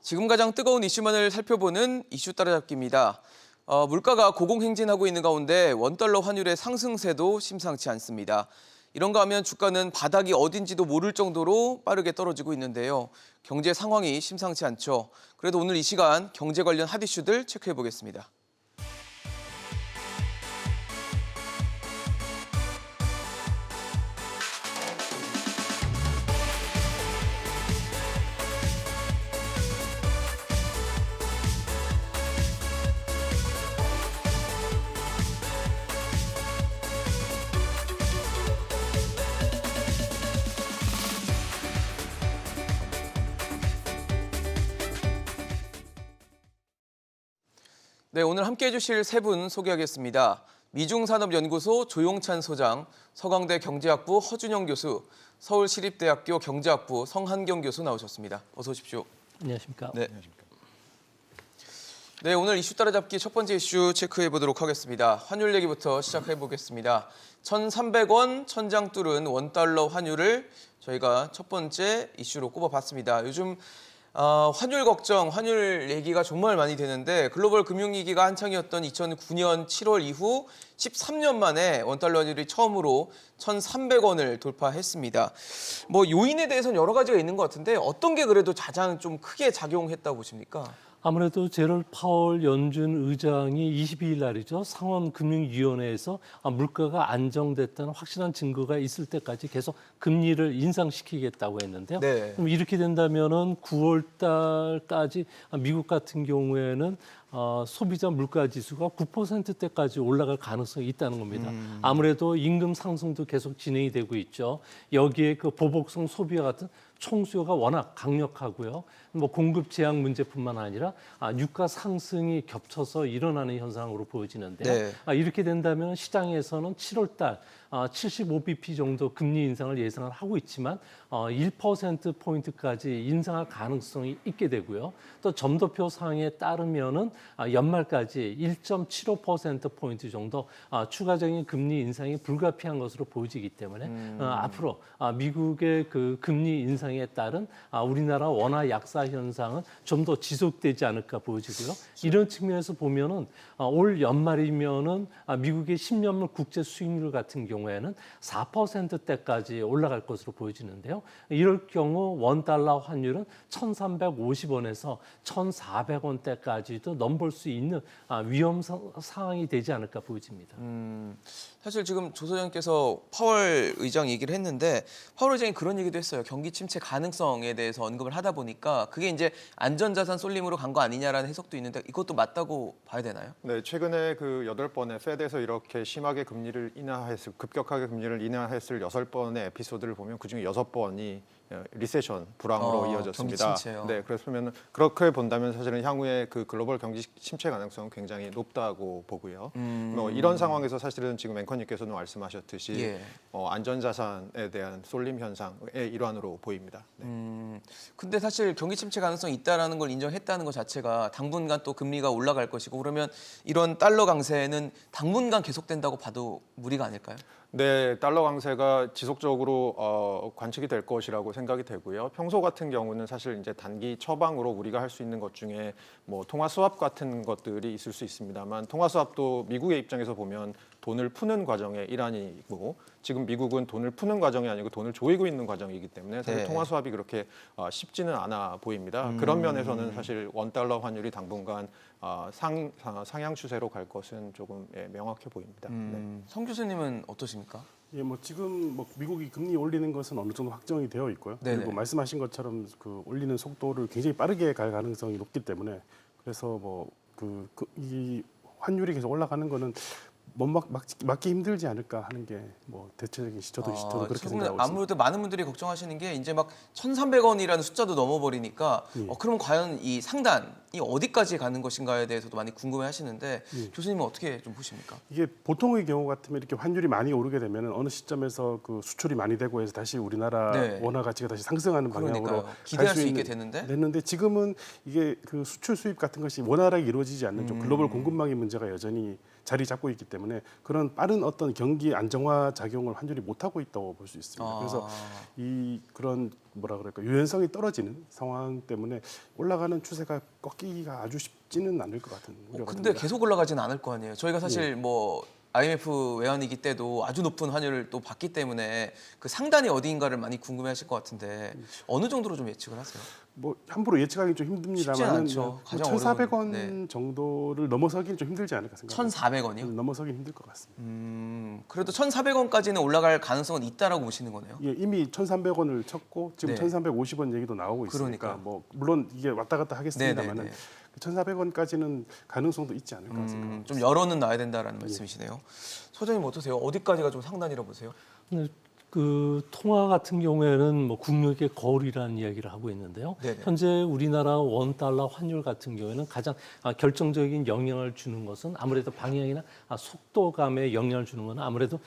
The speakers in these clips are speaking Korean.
지금 가장 뜨거운 이슈만을 살펴보는 이슈 따라잡기입니다. 물가가 고공행진하고 있는 가운데 원달러 환율의 상승세도 심상치 않습니다. 이런가 하면 주가는 바닥이 어딘지도 모를 정도로 빠르게 떨어지고 있는데요. 경제 상황이 심상치 않죠. 그래도 오늘 이 시간 경제 관련 핫 이슈들 체크해 보겠습니다. 네, 오늘 함께해 주실 세 분 소개하겠습니다. 미중산업연구소 조용찬 소장, 서강대 경제학부 허준영 교수, 서울시립대학교 경제학부 성한경 교수 나오셨습니다. 어서 오십시오. 안녕하십니까. 네. 네, 오늘 이슈 따라잡기 첫 번째 이슈 체크해 보도록 하겠습니다. 환율 얘기부터 시작해 보겠습니다. 1,300원 천장 뚫은 원달러 환율을 저희가 첫 번째 이슈로 꼽아봤습니다. 요즘 환율 걱정, 환율 얘기가 정말 많이 되는데 글로벌 금융위기가 한창이었던 2009년 7월 이후 13년 만에 원달러 환율이 처음으로 1,300원을 돌파했습니다. 뭐 요인에 대해서는 여러 가지가 있는 것 같은데 어떤 게 그래도 가장 좀 크게 작용했다고 보십니까? 아무래도 제럴 파월 연준 의장이 22일 날이죠. 상원금융위원회에서 물가가 안정됐다는 확실한 증거가 있을 때까지 계속 금리를 인상시키겠다고 했는데요. 네. 그럼 이렇게 된다면은 9월 달까지 미국 같은 경우에는 소비자 물가 지수가 9%대까지 올라갈 가능성이 있다는 겁니다. 아무래도 임금 상승도 계속 진행이 되고 있죠. 여기에 그 보복성 소비와 같은 총수요가 워낙 강력하고요. 뭐 공급 제약 문제뿐만 아니라 유가 상승이 겹쳐서 일어나는 현상으로 보여지는데요. 네. 이렇게 된다면 시장에서는 7월 달 75bp 정도 금리 인상을 예상을 하고 있지만 1%포인트까지 인상할 가능성이 있게 되고요. 또 점도표 상에 따르면은 연말까지 1.75%포인트 정도 추가적인 금리 인상이 불가피한 것으로 보여지기 때문에 앞으로 미국의 그 금리 인상에 따른 우리나라 원화 약세 현상은 좀 더 지속되지 않을까 보여지고요. 이런 측면에서 보면은 올 연말이면은 미국의 10년물 국제 수익률 같은 경우에는 4%대까지 올라갈 것으로 보여지는데요. 이럴 경우 원달러 환율은 1,350원에서 1,400원대까지도 넘볼 수 있는 위험 상황이 되지 않을까 보여집니다. 사실 지금 조 소장께서 파월 의장 얘기를 했는데 파월 의장이 그런 얘기도 했어요. 경기 침체 가능성에 대해서 언급을 하다 보니까 그게 이제 안전자산 쏠림으로 간 거 아니냐라는 해석도 있는데 이것도 맞다고 봐야 되나요? 네, 최근에 그 8번의 페드에서 이렇게 심하게 금리를 인하했을, 급격하게 금리를 인하했을 6번의 에피소드를 보면 그중에 6번이 리세션 불황으로 이어졌습니다. 경기 침체요. 네, 그렇으면 그렇게 본다면 사실은 향후에 그 글로벌 경기 침체 가능성은 굉장히 높다고 보고요. 이런 상황에서 사실은 지금 앵커님께서도 말씀하셨듯이 예. 안전자산에 대한 쏠림 현상의 일환으로 보입니다. 네. 근데 사실 경기 침체 가능성이 있다라는 걸 인정했다는 것 자체가 당분간 또 금리가 올라갈 것이고 그러면 이런 달러 강세는 당분간 계속된다고 봐도 무리가 아닐까요? 네, 달러 강세가 지속적으로 관측이 될 것이라고 생각이 되고요. 평소 같은 경우는 사실 이제 단기 처방으로 우리가 할 수 있는 것 중에 뭐 통화 스왑 같은 것들이 있을 수 있습니다만 통화 스왑도 미국의 입장에서 보면 돈을 푸는 과정의 일환이고 지금 미국은 돈을 푸는 과정이 아니고 돈을 조이고 있는 과정이기 때문에 사실 네. 통화 스왑이 그렇게 쉽지는 않아 보입니다. 그런 면에서는 사실 원달러 환율이 당분간 상향 추세로 갈 것은 조금 명확해 보입니다. 네. 성 교수님은 어떠십니까? 예, 뭐 지금 뭐 미국이 금리 올리는 것은 어느 정도 확정이 되어 있고요. 네네. 그리고 말씀하신 것처럼 그 올리는 속도를 굉장히 빠르게 갈 가능성이 높기 때문에 그래서 뭐 이 환율이 계속 올라가는 거는 막기 힘들지 않을까 하는 게 뭐 대체적인 저도 그렇게 지금은 생각하고 있습니다. 아무래도 많은 분들이 걱정하시는 게 이제 막 1,300원이라는 숫자도 넘어버리니까 그러면 과연 이 상단이 어디까지 가는 것인가에 대해서도 많이 궁금해하시는데 교수님은 어떻게 좀 보십니까? 이게 보통의 경우 같으면 이렇게 환율이 많이 오르게 되면 어느 시점에서 그 수출이 많이 되고 해서 다시 우리나라 네. 원화 가치가 다시 상승하는 방향으로 그러니까요. 기대할 갈 수 있게 됐는데 지금은 이게 그 수출 수입 같은 것이 원활하게 이루어지지 않는 좀 글로벌 공급망의 문제가 여전히 자리 잡고 있기 때문에 그런 빠른 어떤 경기 안정화 작용을 환율이 못 하고 있다고 볼 수 있습니다. 그래서 이 그런 뭐라 그럴까 유연성이 떨어지는 상황 때문에 올라가는 추세가 꺾이기가 아주 쉽지는 않을 것 같은 우려가 근데 듭니다. 계속 올라가지는 않을 거 아니에요. 저희가 사실 뭐 IMF 외환위기 때도 아주 높은 환율을 또 봤기 때문에 그 상단이 어디인가를 많이 궁금해하실 것 같은데 어느 정도로 좀 예측을 하세요? 뭐 함부로 예측하기 좀 힘듭니다만 쉽지 않죠. 뭐 가장 1,400원 어려운, 정도를 넘어서기는 좀 힘들지 않을까 생각합니다. 1,400원이요? 넘어서긴 힘들 것 같습니다. 그래도 1,400원까지는 올라갈 가능성은 있다라고 보시는 거네요. 예, 이미 1,300원을 쳤고 지금 네. 1,350원 얘기도 나오고 있으니까 그러니까요. 뭐 물론 이게 왔다 갔다 하겠습니다만은 네네네. 1,400원까지는 가능성도 있지 않을까 생각합니다. 좀 열어는 놔야 된다라는 말씀이시네요. 소장님 어떠세요? 어디까지가 좀 상단이라고 보세요? 근데 그 통화 같은 경우에는 뭐 국력의 거울이라는 이야기를 하고 있는데요. 네네. 현재 우리나라 원 달러 환율 같은 경우에는 가장 결정적인 영향을 주는 것은 아무래도 방향이나 속도감에 영향을 주는 것은 아무래도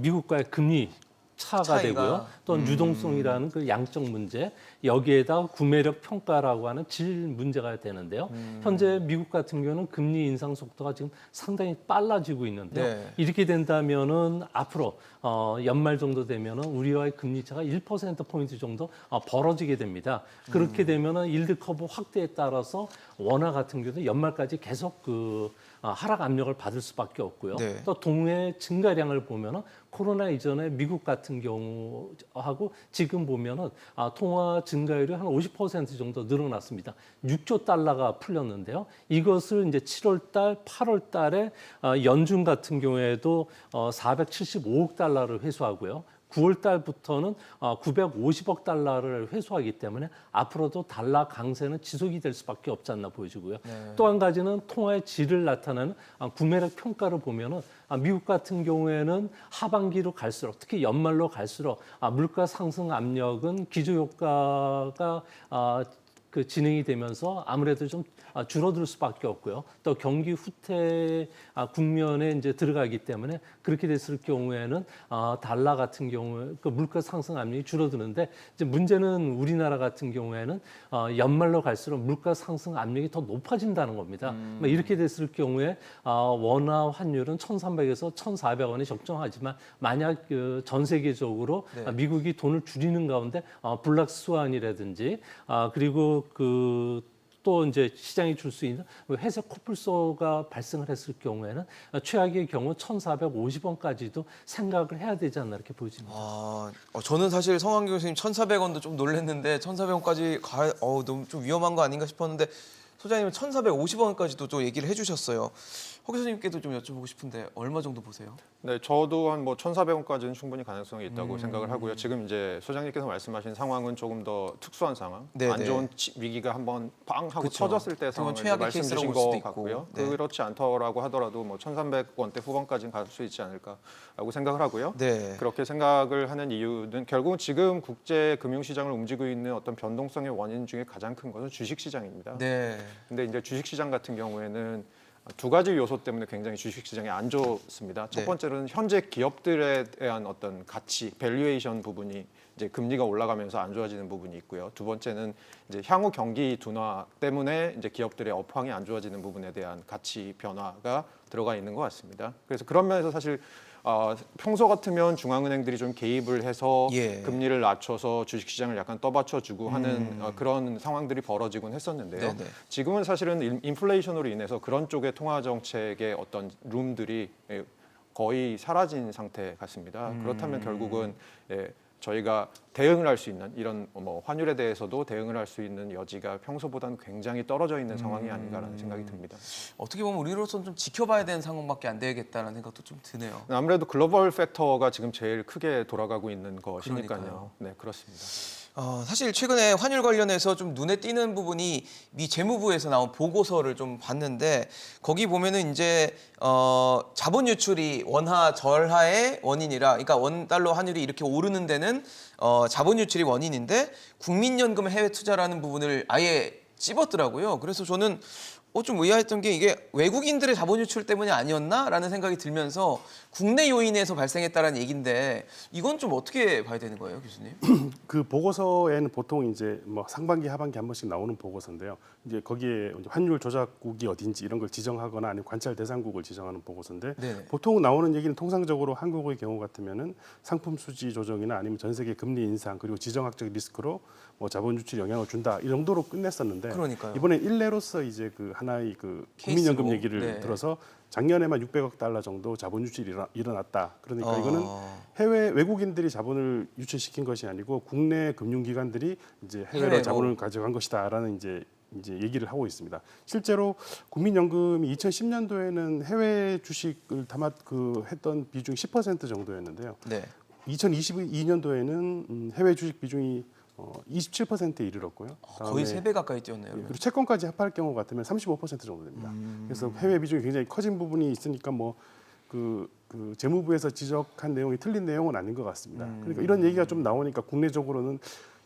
미국과의 금리 차가 차이가. 되고요. 또 유동성이라는 그 양적 문제, 여기에다 구매력 평가라고 하는 질 문제가 되는데요. 현재 미국 같은 경우는 금리 인상 속도가 지금 상당히 빨라지고 있는데요. 네. 이렇게 된다면은 앞으로 연말 정도 되면은 우리와의 금리 차가 1% 포인트 정도 벌어지게 됩니다. 그렇게 되면은 일드 커브 확대에 따라서 원화 같은 경우도 연말까지 계속 하락 압력을 받을 수밖에 없고요. 네. 또 동해 증가량을 보면은 코로나 이전에 미국 같은 경우하고 지금 보면은 통화 증가율이 한 50% 정도 늘어났습니다. 6조 달러가 풀렸는데요. 이것을 이제 7월 달, 8월 달에 연준 같은 경우에도 475억 달러를 회수하고요. 9월 달부터는 950억 달러를 회수하기 때문에 앞으로도 달러 강세는 지속이 될 수밖에 없지 않나 보여지고요. 네. 또 한 가지는 통화의 질을 나타내는 구매력 평가를 보면은 미국 같은 경우에는 하반기로 갈수록 특히 연말로 갈수록 물가 상승 압력은 기저 효과가 진행이 되면서 아무래도 좀 줄어들 수밖에 없고요. 또 경기 후퇴 국면에 이제 들어가기 때문에 그렇게 됐을 경우에는 달러 같은 경우에 그 물가 상승 압력이 줄어드는데 이제 문제는 우리나라 같은 경우에는 연말로 갈수록 물가 상승 압력이 더 높아진다는 겁니다. 이렇게 됐을 경우에 원화 환율은 1,300에서 1,400원이 적정하지만 만약 전 세계적으로 네. 미국이 돈을 줄이는 가운데 블락 스완이라든지 그리고 또 이제 시장이 줄 수 있는 회색 코뿔소가 발생을 했을 경우에는 최악의 경우 1,450원까지도 생각을 해야 되지 않나 이렇게 보여집니다. 저는 사실 성환경 교수님 1,400원도 좀 놀랐는데 1,400원까지 너무 좀 위험한 거 아닌가 싶었는데 소장님은 1,450원까지도 또 얘기를 해주셨어요. 허 교수님께도 좀 여쭤보고 싶은데 얼마 정도 보세요? 네, 저도 한 1,400원까지는 충분히 가능성이 있다고 생각을 하고요. 지금 이제 소장님께서 말씀하신 상황은 조금 더 특수한 상황, 네네. 안 좋은 위기가 한번 빵 하고 그쵸. 터졌을 때 그건 상황을 최악의 말씀 케이스라고 주신 볼 수도 것 있고. 같고요. 네. 그렇지 않더라고 하더라도 1,300원대 후반까지는 갈 수 있지 않을까라고 생각을 하고요. 네. 그렇게 생각을 하는 이유는 결국은 지금 국제 금융시장을 움직이고 있는 어떤 변동성의 원인 중에 가장 큰 것은 주식시장입니다. 네. 근데 이제 주식시장 같은 경우에는 두 가지 요소 때문에 굉장히 주식시장이 안 좋습니다. 첫 네. 번째로는 현재 기업들에 대한 어떤 가치, 밸류에이션 부분이 이제 금리가 올라가면서 안 좋아지는 부분이 있고요. 두 번째는 이제 향후 경기 둔화 때문에 이제 기업들의 업황이 안 좋아지는 부분에 대한 가치 변화가 들어가 있는 것 같습니다. 그래서 그런 면에서 사실 평소 같으면 중앙은행들이 좀 개입을 해서 예. 금리를 낮춰서 주식시장을 약간 떠받쳐주고 하는 그런 상황들이 벌어지곤 했었는데요. 네네. 지금은 사실은 인플레이션으로 인해서 그런 쪽의 통화 정책의 어떤 룸들이 거의 사라진 상태 같습니다. 그렇다면 결국은 저희가 대응을 할 수 있는 이런 환율에 대해서도 대응을 할 수 있는 여지가 평소보다는 굉장히 떨어져 있는 상황이 아닌가라는 생각이 듭니다. 어떻게 보면 우리로서는 좀 지켜봐야 되는 상황밖에 안 되겠다는 생각도 좀 드네요. 아무래도 글로벌 팩터가 지금 제일 크게 돌아가고 있는 것이니까요. 그러니까요. 네, 그렇습니다. 사실 최근에 환율 관련해서 좀 눈에 띄는 부분이 미 재무부에서 나온 보고서를 좀 봤는데 거기 보면은 이제 자본 유출이 원화 절하의 원인이라, 그러니까 원 달러 환율이 이렇게 오르는 데는 자본 유출이 원인인데 국민연금 해외 투자라는 부분을 아예 찝었더라고요. 그래서 저는 좀 의아했던 게 이게 외국인들의 자본 유출 때문이 아니었나라는 생각이 들면서 국내 요인에서 발생했다라는 얘기인데 이건 좀 어떻게 봐야 되는 거예요, 교수님? 그 보고서에는 보통 이제 뭐 상반기, 하반기 한 번씩 나오는 보고서인데요. 이제 거기에 이제 환율 조작국이 어딘지 이런 걸 지정하거나 아니면 관찰 대상국을 지정하는 보고서인데 네네. 보통 나오는 얘기는 통상적으로 한국의 경우 같으면은 상품 수지 조정이나 아니면 전 세계 금리 인상 그리고 지정학적 리스크로 뭐 자본 유출 영향을 준다 이 정도로 끝냈었는데 그러니까요. 이번에 일례로서 이제 그 하나의 그 국민연금 케이스로. 얘기를 네. 들어서 작년에만 600억 달러 정도 자본 유출이 일어났다. 그러니까 이거는 어. 해외 외국인들이 자본을 유출시킨 것이 아니고 국내 금융기관들이 이제 해외로 해외로. 자본을 가져간 것이다라는 이제 얘기를 하고 있습니다. 실제로 국민연금이 2010년도에는 해외 주식을 했던 비중이 10% 정도였는데요. 네. 2022년도에는 해외 주식 비중이 27%에 이르렀고요. 거의 3배 가까이 뛰었네요. 그리고 채권까지 합할 경우 같으면 35% 정도 됩니다. 그래서 해외 비중이 굉장히 커진 부분이 있으니까 뭐 그 재무부에서 지적한 내용이 틀린 내용은 아닌 것 같습니다. 그러니까 이런 얘기가 좀 나오니까 국내적으로는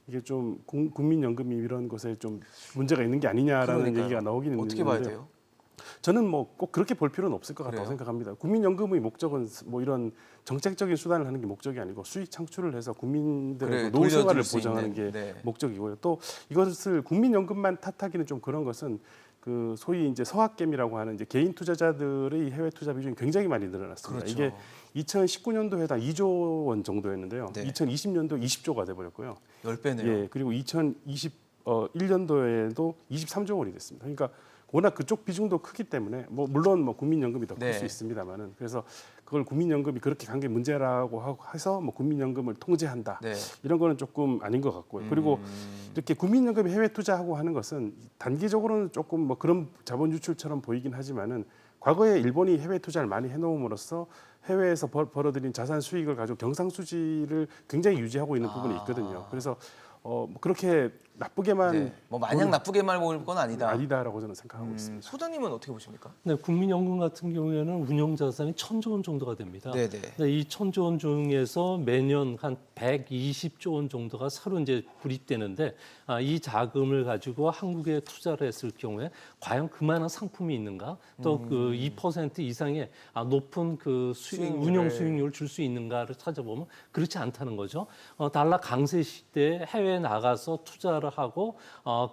이게 좀 국민연금이 이런 것에 좀 문제가 있는 게 아니냐라는 그러니까요. 얘기가 나오긴 있는데 어떻게 봐야 돼요? 저는 뭐 꼭 그렇게 볼 필요는 없을 것 같다고 그래요? 생각합니다. 국민연금의 목적은 뭐 이런 정책적인 수단을 하는 게 목적이 아니고 수익 창출을 해서 국민들의 그래, 노후 생활을 돌려줄 수 보장하는 있는, 게 네. 목적이고요. 또 이것을 국민연금만 탓하기는 좀 그런 것은 그 소위 이제 서학개미라고 하는 이제 개인 투자자들의 해외 투자 비중이 굉장히 많이 늘어났습니다. 그렇죠. 이게 2019년도에 다 2조 원 정도였는데요. 네. 2020년도 20조가 돼버렸고요. 10배네요. 예, 그리고 2021년도에도 23조 원이 됐습니다. 그러니까 워낙 그쪽 비중도 크기 때문에 뭐 물론 뭐 국민연금이 더 클 수 네. 있습니다만은 그래서 그걸 국민연금이 그렇게 간 게 문제라고 해서 뭐 국민연금을 통제한다 네. 이런 거는 조금 아닌 것 같고요. 그리고 이렇게 국민연금이 해외 투자하고 하는 것은 단기적으로는 조금 뭐 그런 자본 유출처럼 보이긴 하지만은 과거에 일본이 해외 투자를 많이 해놓음으로써 해외에서 벌어들인 자산 수익을 가지고 경상수지를 굉장히 유지하고 있는 부분이 있거든요. 그래서 뭐 그렇게 나쁘게만 네. 뭐 마냥 나쁘게만 볼 건 아니다. 아니다라고 저는 생각하고 있습니다. 소장님은 어떻게 보십니까? 네, 국민연금 같은 경우에는 운용 자산이 1,000조 원 정도가 됩니다. 네네. 근데 이 1,000조 원 중에서 매년 한 120조 원 정도가 새로 이제 구입되는데 이 자금을 가지고 한국에 투자를 했을 경우에 과연 그만한 상품이 있는가? 또 그 2% 이상의 높은 그 운용 수익률을 줄 수 있는가를 찾아보면 그렇지 않다는 거죠. 달러 강세 시대에 해외에 나가서 투자를 하고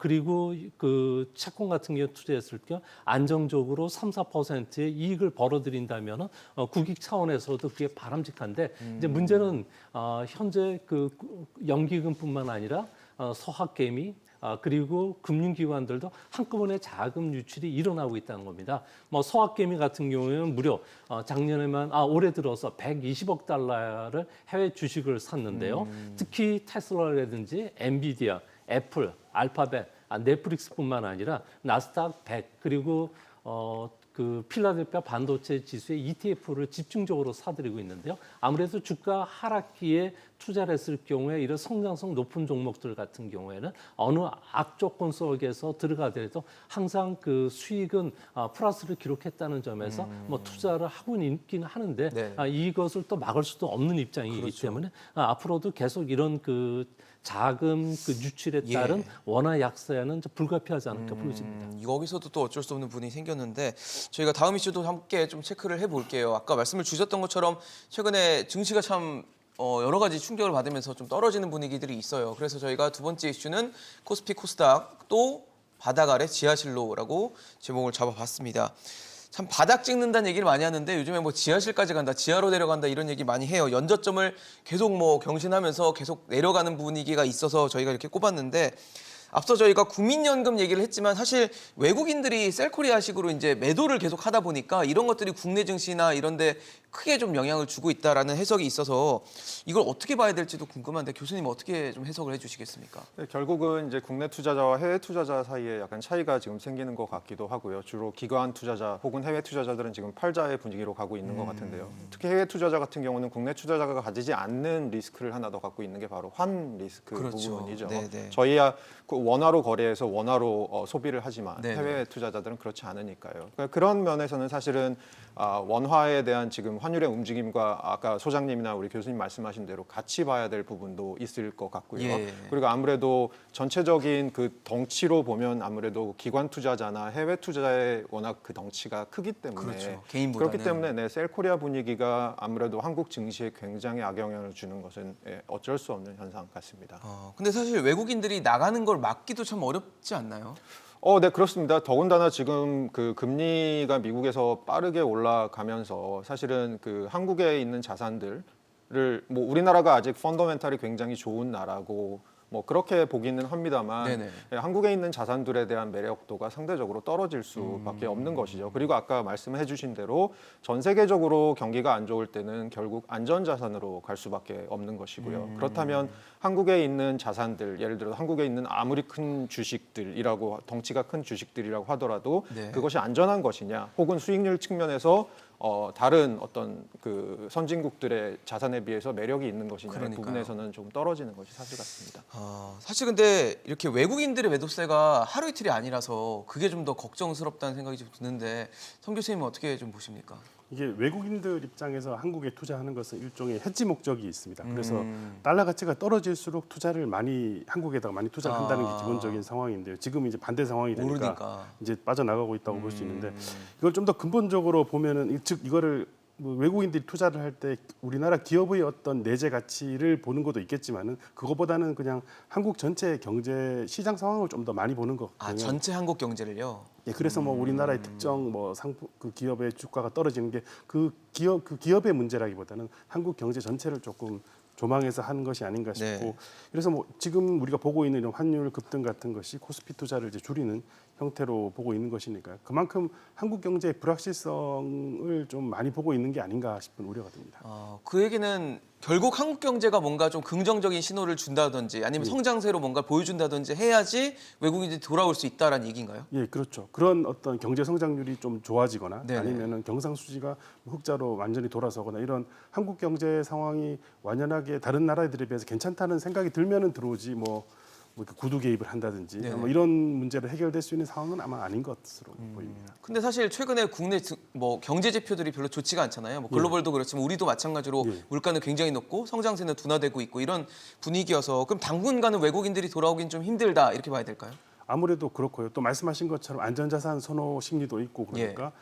그리고 그 채권 같은 경우 투자했을 때 안정적으로 3-4%의 이익을 벌어들인다면은 국익 차원에서도 그게 바람직한데 이제 문제는 현재 그 연기금뿐만 아니라 서학개미 그리고 금융기관들도 한꺼번에 자금 유출이 일어나고 있다는 겁니다. 뭐 서학개미 같은 경우에는 무려 작년에만 올해 들어서 120억 달러를 해외 주식을 샀는데요. 특히 테슬라라든지 엔비디아, 애플, 알파벳, 넷플릭스뿐만 아니라 나스닥 100 그리고 그 필라델피아 반도체 지수의 ETF를 집중적으로 사들이고 있는데요. 아무래도 주가 하락기에 투자를 했을 경우에 이런 성장성 높은 종목들 같은 경우에는 어느 악조건 속에서 들어가더라도 항상 그 수익은 플러스를 기록했다는 점에서 뭐 투자를 하고 있긴 하는데 네. 이것을 또 막을 수도 없는 입장이기 그렇죠. 때문에 앞으로도 계속 이런 그 자금 그 유출에 따른 예. 원화 약세는 불가피하지 않을까 보여집니다. 여기서도 또 어쩔 수 없는 부분이 생겼는데 저희가 다음 이슈도 함께 좀 체크를 해볼게요. 아까 말씀을 주셨던 것처럼 최근에 증시가 참 여러 가지 충격을 받으면서 좀 떨어지는 분위기들이 있어요. 그래서 저희가 두 번째 이슈는 코스피 코스닥 또 바닥 아래 지하실로라고 제목을 잡아봤습니다. 참 바닥 찍는다는 얘기를 많이 하는데 요즘에 뭐 지하실까지 간다, 지하로 내려간다 이런 얘기 많이 해요. 연저점을 계속 뭐 경신하면서 계속 내려가는 분위기가 있어서 저희가 이렇게 꼽았는데 앞서 저희가 국민연금 얘기를 했지만 사실 외국인들이 셀코리아식으로 이제 매도를 계속 하다 보니까 이런 것들이 국내 증시나 이런 데 크게 좀 영향을 주고 있다라는 해석이 있어서 이걸 어떻게 봐야 될지도 궁금한데 교수님 어떻게 좀 해석을 해 주시겠습니까? 네, 결국은 이제 국내 투자자와 해외 투자자 사이에 약간 차이가 지금 생기는 것 같기도 하고요. 주로 기관 투자자 혹은 해외 투자자들은 지금 팔자의 분위기로 가고 있는 것 같은데요. 특히 해외 투자자 같은 경우는 국내 투자자가 가지지 않는 리스크를 하나 더 갖고 있는 게 바로 환 리스크 그렇죠. 부분이죠. 네네. 저희야 그 원화로 거래해서 원화로 소비를 하지만 네네. 해외 투자자들은 그렇지 않으니까요. 그러니까 그런 면에서는 사실은 원화에 대한 지금 환율의 움직임과 아까 소장님이나 우리 교수님 말씀하신 대로 같이 봐야 될 부분도 있을 것 같고요. 예. 그리고 아무래도 전체적인 그 덩치로 보면 아무래도 기관 투자자나 해외 투자의 워낙 그 덩치가 크기 때문에 그렇죠. 개인보다는. 그렇기 때문에 네, 셀코리아 분위기가 아무래도 한국 증시에 굉장히 악영향을 주는 것은 어쩔 수 없는 현상 같습니다. 근데 사실 외국인들이 나가는 걸 막기도 참 어렵지 않나요? 네, 그렇습니다. 더군다나 지금 그 금리가 미국에서 빠르게 올라가면서 사실은 그 한국에 있는 자산들을 뭐 우리나라가 아직 펀더멘탈이 굉장히 좋은 나라고 뭐 그렇게 보기는 합니다만 네네. 한국에 있는 자산들에 대한 매력도가 상대적으로 떨어질 수밖에 없는 것이죠. 그리고 아까 말씀해 주신 대로 전 세계적으로 경기가 안 좋을 때는 결국 안전자산으로 갈 수밖에 없는 것이고요. 그렇다면 한국에 있는 자산들, 예를 들어 한국에 있는 아무리 큰 주식들이라고 덩치가 큰 주식들이라고 하더라도 네. 그것이 안전한 것이냐, 혹은 수익률 측면에서 다른 어떤 그 선진국들의 자산에 비해서 매력이 있는 것이냐의 그러니까요. 부분에서는 좀 떨어지는 것이 사실 같습니다. 사실 근데 이렇게 외국인들의 매도세가 하루 이틀이 아니라서 그게 좀 더 걱정스럽다는 생각이 좀 드는데 성 교수님은 어떻게 좀 보십니까? 이게 외국인들 입장에서 한국에 투자하는 것은 일종의 헤지 목적이 있습니다. 그래서 달러 가치가 떨어질수록 투자를 많이 한국에다가 많이 투자를 한다는 게 기본적인 상황인데요. 지금 이제 반대 상황이 되니까 모르니까. 이제 빠져나가고 있다고 볼 수 있는데 이걸 좀 더 근본적으로 보면은 즉 이거를 뭐 외국인들이 투자를 할 때 우리나라 기업의 어떤 내재 가치를 보는 것도 있겠지만은 그거보다는 그냥 한국 전체 경제 시장 상황을 좀 더 많이 보는 것 같아요. 전체 한국 경제를요? 예, 그래서 뭐 우리나라의 특정 뭐 상품 그 기업의 주가가 떨어지는 게 그 기업의 문제라기보다는 한국 경제 전체를 조금 조망해서 하는 것이 아닌가 싶고 네. 그래서 뭐 지금 우리가 보고 있는 이런 환율 급등 같은 것이 코스피 투자를 이제 줄이는 형태로 보고 있는 것이니까 그만큼 한국 경제의 불확실성을 좀 많이 보고 있는 게 아닌가 싶은 우려가 듭니다. 그 얘기는 결국 한국 경제가 뭔가 좀 긍정적인 신호를 준다든지 아니면 성장세로 뭔가 보여준다든지 해야지 외국인들이 돌아올 수 있다라는 얘기인가요? 예, 그렇죠. 그런 어떤 경제 성장률이 좀 좋아지거나 네네. 아니면은 경상수지가 흑자로 완전히 돌아서거나 이런 한국 경제 상황이 완연하게 다른 나라들에 비해서 괜찮다는 생각이 들면은 들어오지 뭐 이렇게 구두 개입을 한다든지 네네. 뭐 이런 문제를 해결될 수 있는 상황은 아마 아닌 것으로 보입니다. 근데 사실 최근에 국내 뭐 경제 지표들이 별로 좋지가 않잖아요. 뭐 글로벌도 그렇지만 우리도 마찬가지로 예. 물가는 굉장히 높고 성장세는 둔화되고 있고 이런 분위기여서 그럼 당분간은 외국인들이 돌아오긴 좀 힘들다 이렇게 봐야 될까요? 아무래도 그렇고요. 또 말씀하신 것처럼 안전자산 선호 심리도 있고 그러니까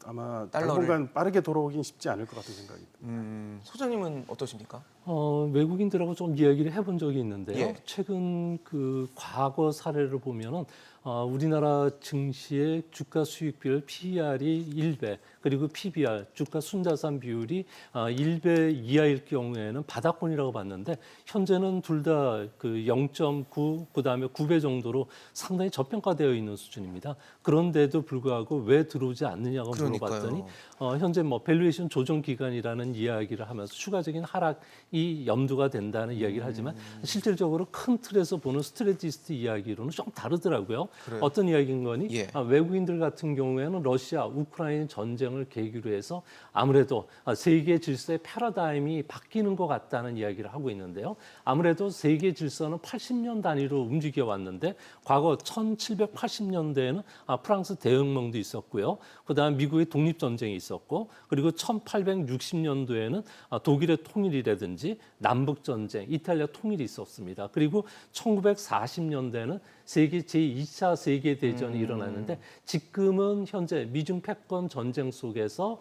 아마 달러를- 당분간 빠르게 돌아오긴 쉽지 않을 것 같은 생각이 듭니다. 소장님은 어떠십니까? 외국인들하고 좀 이야기를 해본 적이 있는데요. 예. 최근 그 과거 사례를 보면은 우리나라 증시의 주가 수익비율 PER이 1배 그리고 PBR 주가 순자산 비율이 1배 이하일 경우에는 바닥권이라고 봤는데 현재는 둘 다 그 0.9 그다음에 9배 정도로 상당히 저평가되어 있는 수준입니다. 그런데도 불구하고 왜 들어오지 않느냐고 물어봤더니 현재 뭐 밸류에이션 조정 기간이라는 이야기를 하면서 추가적인 하락이 염두가 된다는 이야기를 하지만 실질적으로 큰 틀에서 보는 스트레티스트 이야기로는 좀 다르더라고요. 그래요? 어떤 이야기인 거니? 예. 외국인들 같은 경우에는 러시아, 우크라이나 전쟁을 계기로 해서 아무래도 세계 질서의 패러다임이 바뀌는 것 같다는 이야기를 하고 있는데요. 아무래도 세계 질서는 80년 단위로 움직여 왔는데 과거 1780년대에는 프랑스 대혁명도 있었고요. 그다음 미국의 독립전쟁이 있었고 그리고 1860년도에는 독일의 통일이라든지 남북전쟁, 이탈리아 통일이 있었습니다. 그리고 1940년대에는 세계 제2차 세계대전이 일어났는데 지금은 현재 미중 패권 전쟁 속에서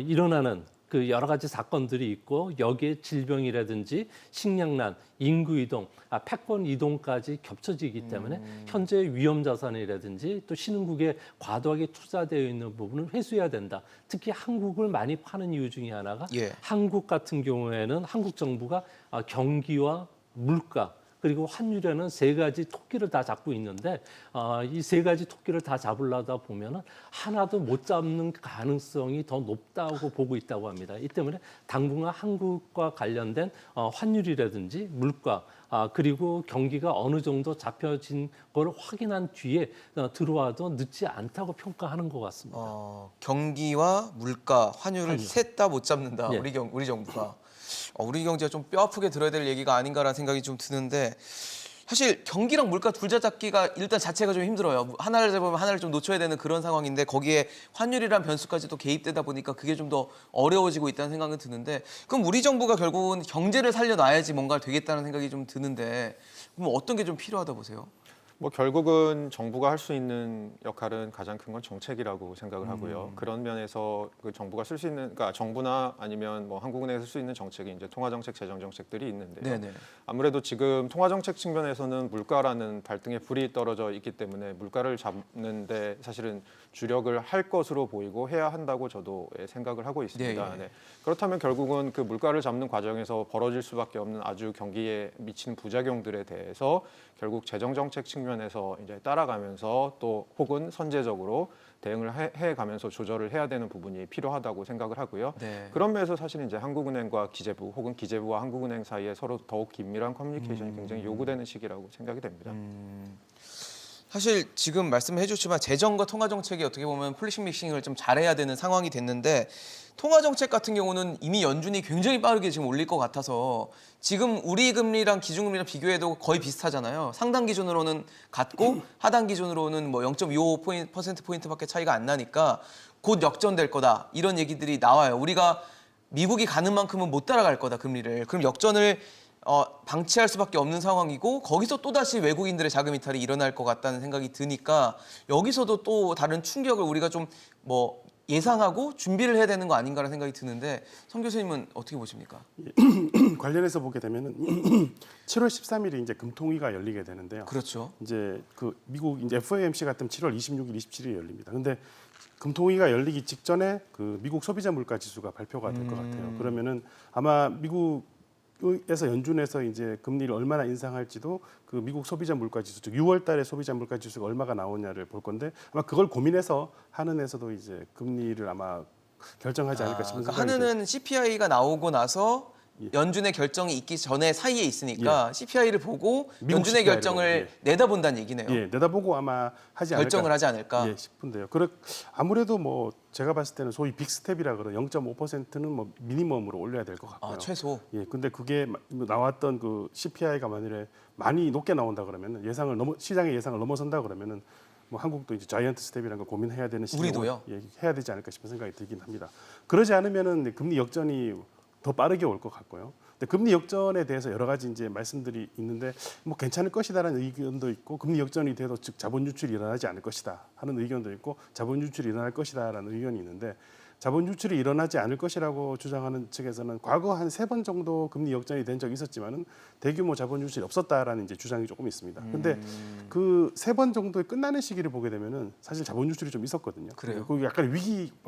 일어나는 그 여러 가지 사건들이 있고 여기에 질병이라든지 식량난, 인구 이동, 패권 이동까지 겹쳐지기 때문에 현재 위험 자산이라든지 또 신흥국에 과도하게 투자되어 있는 부분을 회수해야 된다. 특히 한국을 많이 파는 이유 중에 하나가 한국 같은 경우에는 한국 정부가 경기와 물가 그리고 환율에는 세 가지 토끼를 다 잡고 있는데 이 세 가지 토끼를 다 잡으려다 보면은 하나도 못 잡는 가능성이 더 높다고 보고 있다고 합니다. 이 때문에 당분간 한국과 관련된 환율이라든지 물가 그리고 경기가 어느 정도 잡혀진 걸 확인한 뒤에 들어와도 늦지 않다고 평가하는 것 같습니다. 경기와 물가, 환율을 셋 다 못 잡는다. 예. 우리 정부가. 우리 경제가 좀 뼈 아프게 들어야 될 얘기가 아닌가라는 생각이 좀 드는데 사실 경기랑 물가 둘 다 잡기가 일단 자체가 좀 힘들어요. 하나를 잡으면 하나를 좀 놓쳐야 되는 그런 상황인데 거기에 환율이란 변수까지 또 개입되다 보니까 그게 좀 더 어려워지고 있다는 생각은 드는데 그럼 우리 정부가 결국은 경제를 살려놔야지 뭔가 되겠다는 생각이 좀 드는데 그럼 어떤 게 좀 필요하다 보세요? 뭐 결국은 정부가 할 수 있는 역할은 가장 큰 건 정책이라고 생각을 하고요. 그런 면에서 그 정부가 쓸 수 있는, 그러니까 정부나 아니면 뭐 한국은행에서 쓸 수 있는 정책이 이제 통화정책, 재정정책들이 있는데요. 네네. 아무래도 지금 통화정책 측면에서는 물가라는 발등에 불이 떨어져 있기 때문에 물가를 잡는데 사실은 주력을 할 것으로 보이고 해야 한다고 저도 생각을 하고 있습니다. 네, 예. 네. 그렇다면 결국은 그 물가를 잡는 과정에서 벌어질 수밖에 없는 아주 경기에 미치는 부작용들에 대해서 결국 재정정책 측면에서 이제 따라가면서 또 혹은 선제적으로 대응을 해가면서 조절을 해야 되는 부분이 필요하다고 생각을 하고요. 네. 그런 면에서 사실 이제 한국은행과 기재부 혹은 기재부와 한국은행 사이에 서로 더욱 긴밀한 커뮤니케이션이 굉장히 요구되는 시기라고 생각이 됩니다. 사실 지금 말씀해 주시지만 재정과 통화 정책이 어떻게 보면 폴리싱 믹싱을 좀 잘해야 되는 상황이 됐는데 통화 정책 같은 경우는 이미 연준이 굉장히 빠르게 지금 올릴 것 같아서 지금 우리 금리랑 기준금리랑 비교해도 거의 비슷하잖아요. 상단 기준으로는 같고 하단 기준으로는 뭐 0.25% 포인트밖에 차이가 안 나니까 곧 역전될 거다. 이런 얘기들이 나와요. 우리가 미국이 가는 만큼은 못 따라갈 거다 금리를. 그럼 역전을 방치할 수밖에 없는 상황이고 거기서 또다시 외국인들의 자금 이탈이 일어날 것 같다는 생각이 드니까 여기서도 또 다른 충격을 우리가 좀 뭐 예상하고 준비를 해야 되는 거 아닌가라는 생각이 드는데 성 교수님은 어떻게 보십니까? 관련해서 보게 되면은 7월 13일에 이제 금통위가 열리게 되는데요. 그렇죠. 이제 그 미국 이제 FOMC 같은 7월 26일, 27일에 열립니다. 근데 금통위가 열리기 직전에 그 미국 소비자 물가 지수가 발표가 될 것 같아요. 그러면은 아마 미국에서 연준에서 이제 금리를 얼마나 인상할지도 그 미국 소비자 물가 지수, 즉 6월달에 소비자 물가 지수가 얼마가 나오냐를 볼 건데 아마 그걸 고민해서 한은에서도 이제 금리를 아마 결정하지 않을까 싶은 생각이 들어요. 한은은 CPI가 나오고 나서 예. 연준의 결정이 있기 전에 사이에 있으니까 CPI를 보고 미국 연준의 CPI 를 결정을 보고, 내다본다는 얘기네요. 예, 내다보고 아마 하지 않을까. 결정을 하지 않을까. 예, 싶은데요. 아무래도 뭐 제가 봤을 때는 소위 빅스텝이라 그러 0.5%는 뭐 미니멈으로 올려야 될 것 같고요. 최소. 예, 근데 그게 나왔던 그 CPI가 만일에 많이 높게 나온다 그러면 시장의 예상을 넘어선다 그러면은 뭐 한국도 이제 자이언트 스텝이라는 걸 고민해야 되는 시기가 우리도요? 해야 되지 않을까 싶은 생각이 들긴 합니다. 그러지 않으면은 금리 역전이 더 빠르게 올 것 같고요. 근데 금리 역전에 대해서 여러 가지 이제 말씀들이 있는데 뭐 괜찮을 것이다라는 의견도 있고 금리 역전이 돼도 즉 자본 유출이 일어나지 않을 것이다 하는 의견도 있고 자본 유출이 일어날 것이다라는 의견이 있는데 자본 유출이 일어나지 않을 것이라고 주장하는 측에서는 과거 한 3번 정도 금리 역전이 된 적이 있었지만은 대규모 자본 유출이 없었다라는 이제 주장이 조금 있습니다. 근데 그 3번 정도에 끝나는 시기를 보게 되면은 사실 자본 유출이 좀 있었거든요. 그래요? 그 약간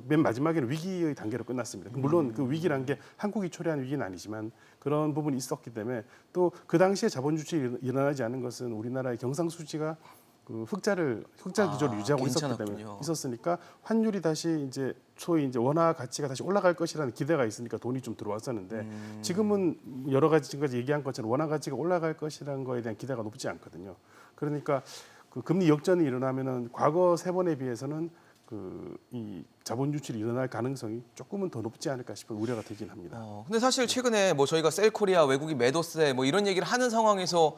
맨 마지막에는 위기의 단계로 끝났습니다. 물론 그 위기란 게 한국이 초래한 위기는 아니지만 그런 부분이 있었기 때문에 또 그 당시에 자본 유출이 일어나지 않은 것은 우리나라의 경상수지가 그 흑자 기조를 유지하고 있었기 때문에 괜찮았군요. 있었으니까 환율이 다시 이제 소위 이제 원화 가치가 다시 올라갈 것이라는 기대가 있으니까 돈이 좀 들어왔었는데 지금은 여러 가지 지금까지 얘기한 것처럼 원화 가치가 올라갈 것이라는 거에 대한 기대가 높지 않거든요. 그러니까 그 금리 역전이 일어나면은 과거 3번에 비해서는 그 이 자본 유출이 일어날 가능성이 조금은 더 높지 않을까 싶은 우려가 되긴 합니다. 근데 사실 최근에 뭐 저희가 셀코리아 외국인 매도세 뭐 이런 얘기를 하는 상황에서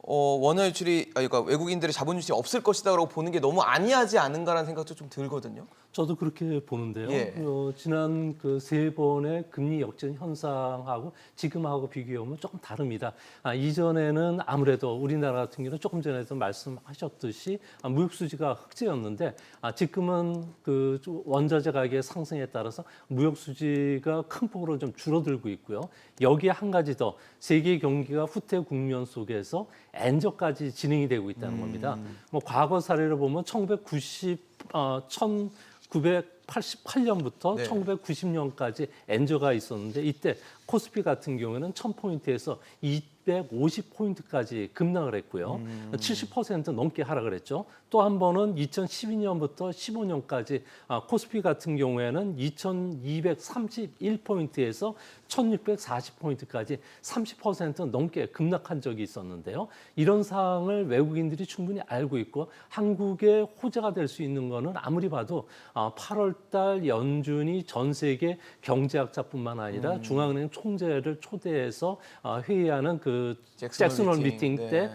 원화 유출이 그러니까 외국인들의 자본 유출이 없을 것이다라고 보는 게 너무 아니하지 않은가라는 생각도 좀 들거든요. 저도 그렇게 보는데요. 예. 지난 그 3번의 금리 역전 현상하고 지금하고 비교하면 조금 다릅니다. 이전에는 아무래도 우리나라 같은 경우는 조금 전에도 말씀하셨듯이 무역 수지가 흑자였는데 지금은 그 원자재 가격의 상승에 따라서 무역 수지가 큰 폭으로 좀 줄어들고 있고요. 여기에 한 가지 더 세계 경기가 후퇴 국면 속에서 엔저까지 진행이 되고 있다는 겁니다. 뭐 과거 사례를 보면 1988년부터 네. 1990년까지 엔저가 있었는데 이때 코스피 같은 경우에는 1000포인트에서 250포인트까지 급락을 했고요. 70% 넘게 하락을 했죠. 또 한 번은 2012년부터 15년까지 코스피 같은 경우에는 2231포인트에서 1640포인트까지 30% 넘게 급락한 적이 있었는데요. 이런 상황을 외국인들이 충분히 알고 있고 한국의 호재가 될 수 있는 거는 아무리 봐도 8월 3월달 연준이 전 세계 경제학자뿐만 아니라 중앙은행 총재를 초대해서 회의하는 그 잭슨홀 미팅 네. 때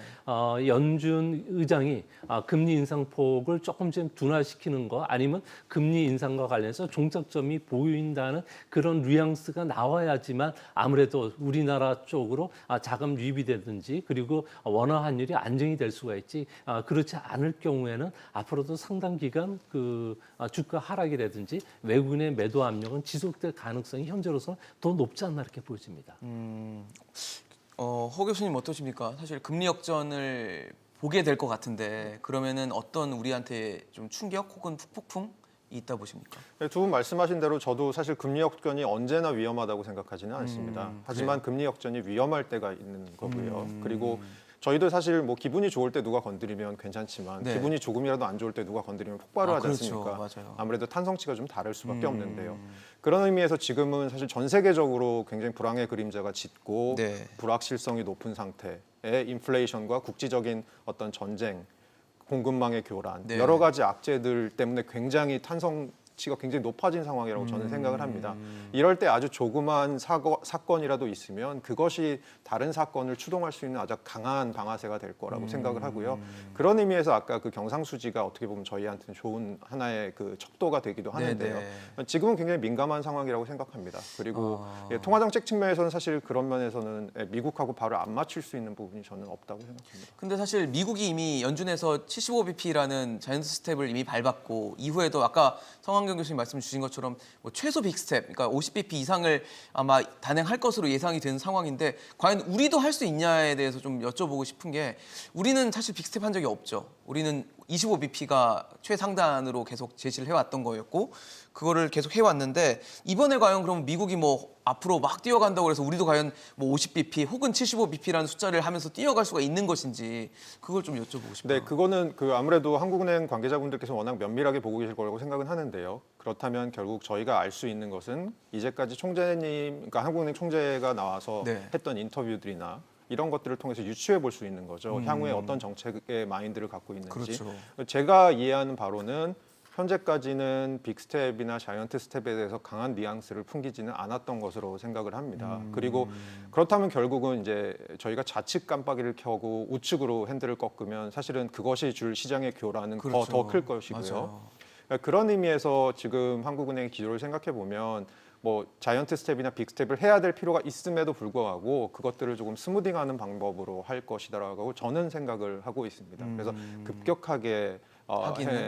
연준 의장이 금리 인상폭을 조금 좀 둔화시키는 거 아니면 금리 인상과 관련해서 종착점이 보인다는 그런 뉘앙스가 나와야지만 아무래도 우리나라 쪽으로 자금 유입이 되든지 그리고 원화 환율이 안정이 될 수가 있지 그렇지 않을 경우에는 앞으로도 상당 기간 그 주가 하락이라든지 외국인의 매도 압력은 지속될 가능성이 현재로서는 더 높지 않나 이렇게 보여집니다. 허 교수님 어떠십니까? 사실 금리 역전을 보게 될 것 같은데 그러면은 어떤 우리한테 좀 충격 혹은 폭풍이 있다 보십니까? 네, 두 분 말씀하신 대로 저도 사실 금리 역전이 언제나 위험하다고 생각하지는 않습니다. 하지만 금리 역전이 위험할 때가 있는 거고요. 그리고 저희도 사실 뭐 기분이 좋을 때 누가 건드리면 괜찮지만 네. 기분이 조금이라도 안 좋을 때 누가 건드리면 폭발을 하지 그렇죠. 않습니까? 맞아요. 아무래도 탄성치가 좀 다를 수밖에 없는데요. 그런 의미에서 지금은 사실 전 세계적으로 굉장히 불황의 그림자가 짙고 네. 불확실성이 높은 상태의 인플레이션과 국지적인 어떤 전쟁, 공급망의 교란, 네. 여러 가지 악재들 때문에 굉장히 탄성치가 굉장히 높아진 상황이라고 저는 생각을 합니다. 이럴 때 아주 조그만 사건이라도 있으면 그것이 다른 사건을 추동할 수 있는 아주 강한 방아쇠가 될 거라고 생각을 하고요. 그런 의미에서 아까 그 경상수지가 어떻게 보면 저희한테는 좋은 하나의 그 척도가 되기도 하는데요. 네. 지금은 굉장히 민감한 상황이라고 생각합니다. 그리고 통화정책 측면에서는 사실 그런 면에서는 미국하고 바로 안 맞출 수 있는 부분이 저는 없다고 생각합니다. 근데 사실 미국이 이미 연준에서 75bp라는 자이언트 스텝을 이미 밟았고 이후에도 아까 성환경 교수님 말씀 주신 것처럼 뭐 최소 빅스텝, 그러니까 50bp 이상을 아마 단행할 것으로 예상이 되는 상황인데 과연 우리도 할 수 있냐에 대해서 좀 여쭤보고 싶은 게 우리는 사실 빅스텝 한 적이 없죠. 우리는 25bp가 최상단으로 계속 제시를 해왔던 거였고 그거를 계속 해왔는데 이번에 과연 그럼 미국이 뭐 앞으로 막 뛰어간다고 해서 우리도 과연 뭐 50bp 혹은 75bp라는 숫자를 하면서 뛰어갈 수가 있는 것인지 그걸 좀 여쭤보고 싶어요. 네, 그거는 그 아무래도 한국은행 관계자분들께서 워낙 면밀하게 보고 계실 거라고 생각은 하는데요. 그렇다면 결국 저희가 알 수 있는 것은 이제까지 총재님, 그러니까 한국은행 총재가 나와서 네. 했던 인터뷰들이나 이런 것들을 통해서 유추해 볼 수 있는 거죠. 향후에 어떤 정책의 마인드를 갖고 있는지. 그렇죠. 제가 이해하는 바로는 현재까지는 빅스텝이나 자이언트 스텝에 대해서 강한 뉘앙스를 풍기지는 않았던 것으로 생각을 합니다. 그리고 그렇다면 결국은 이제 저희가 좌측 깜빡이를 켜고 우측으로 핸들을 꺾으면 사실은 그것이 줄 시장의 교란은 그렇죠. 더 클 것이고요. 맞아요. 그런 의미에서 지금 한국은행의 기조를 생각해 보면 뭐 자이언트 스텝이나 빅스텝을 해야 될 필요가 있음에도 불구하고 그것들을 조금 스무딩하는 방법으로 할 것이다라고 저는 생각을 하고 있습니다. 그래서 급격하게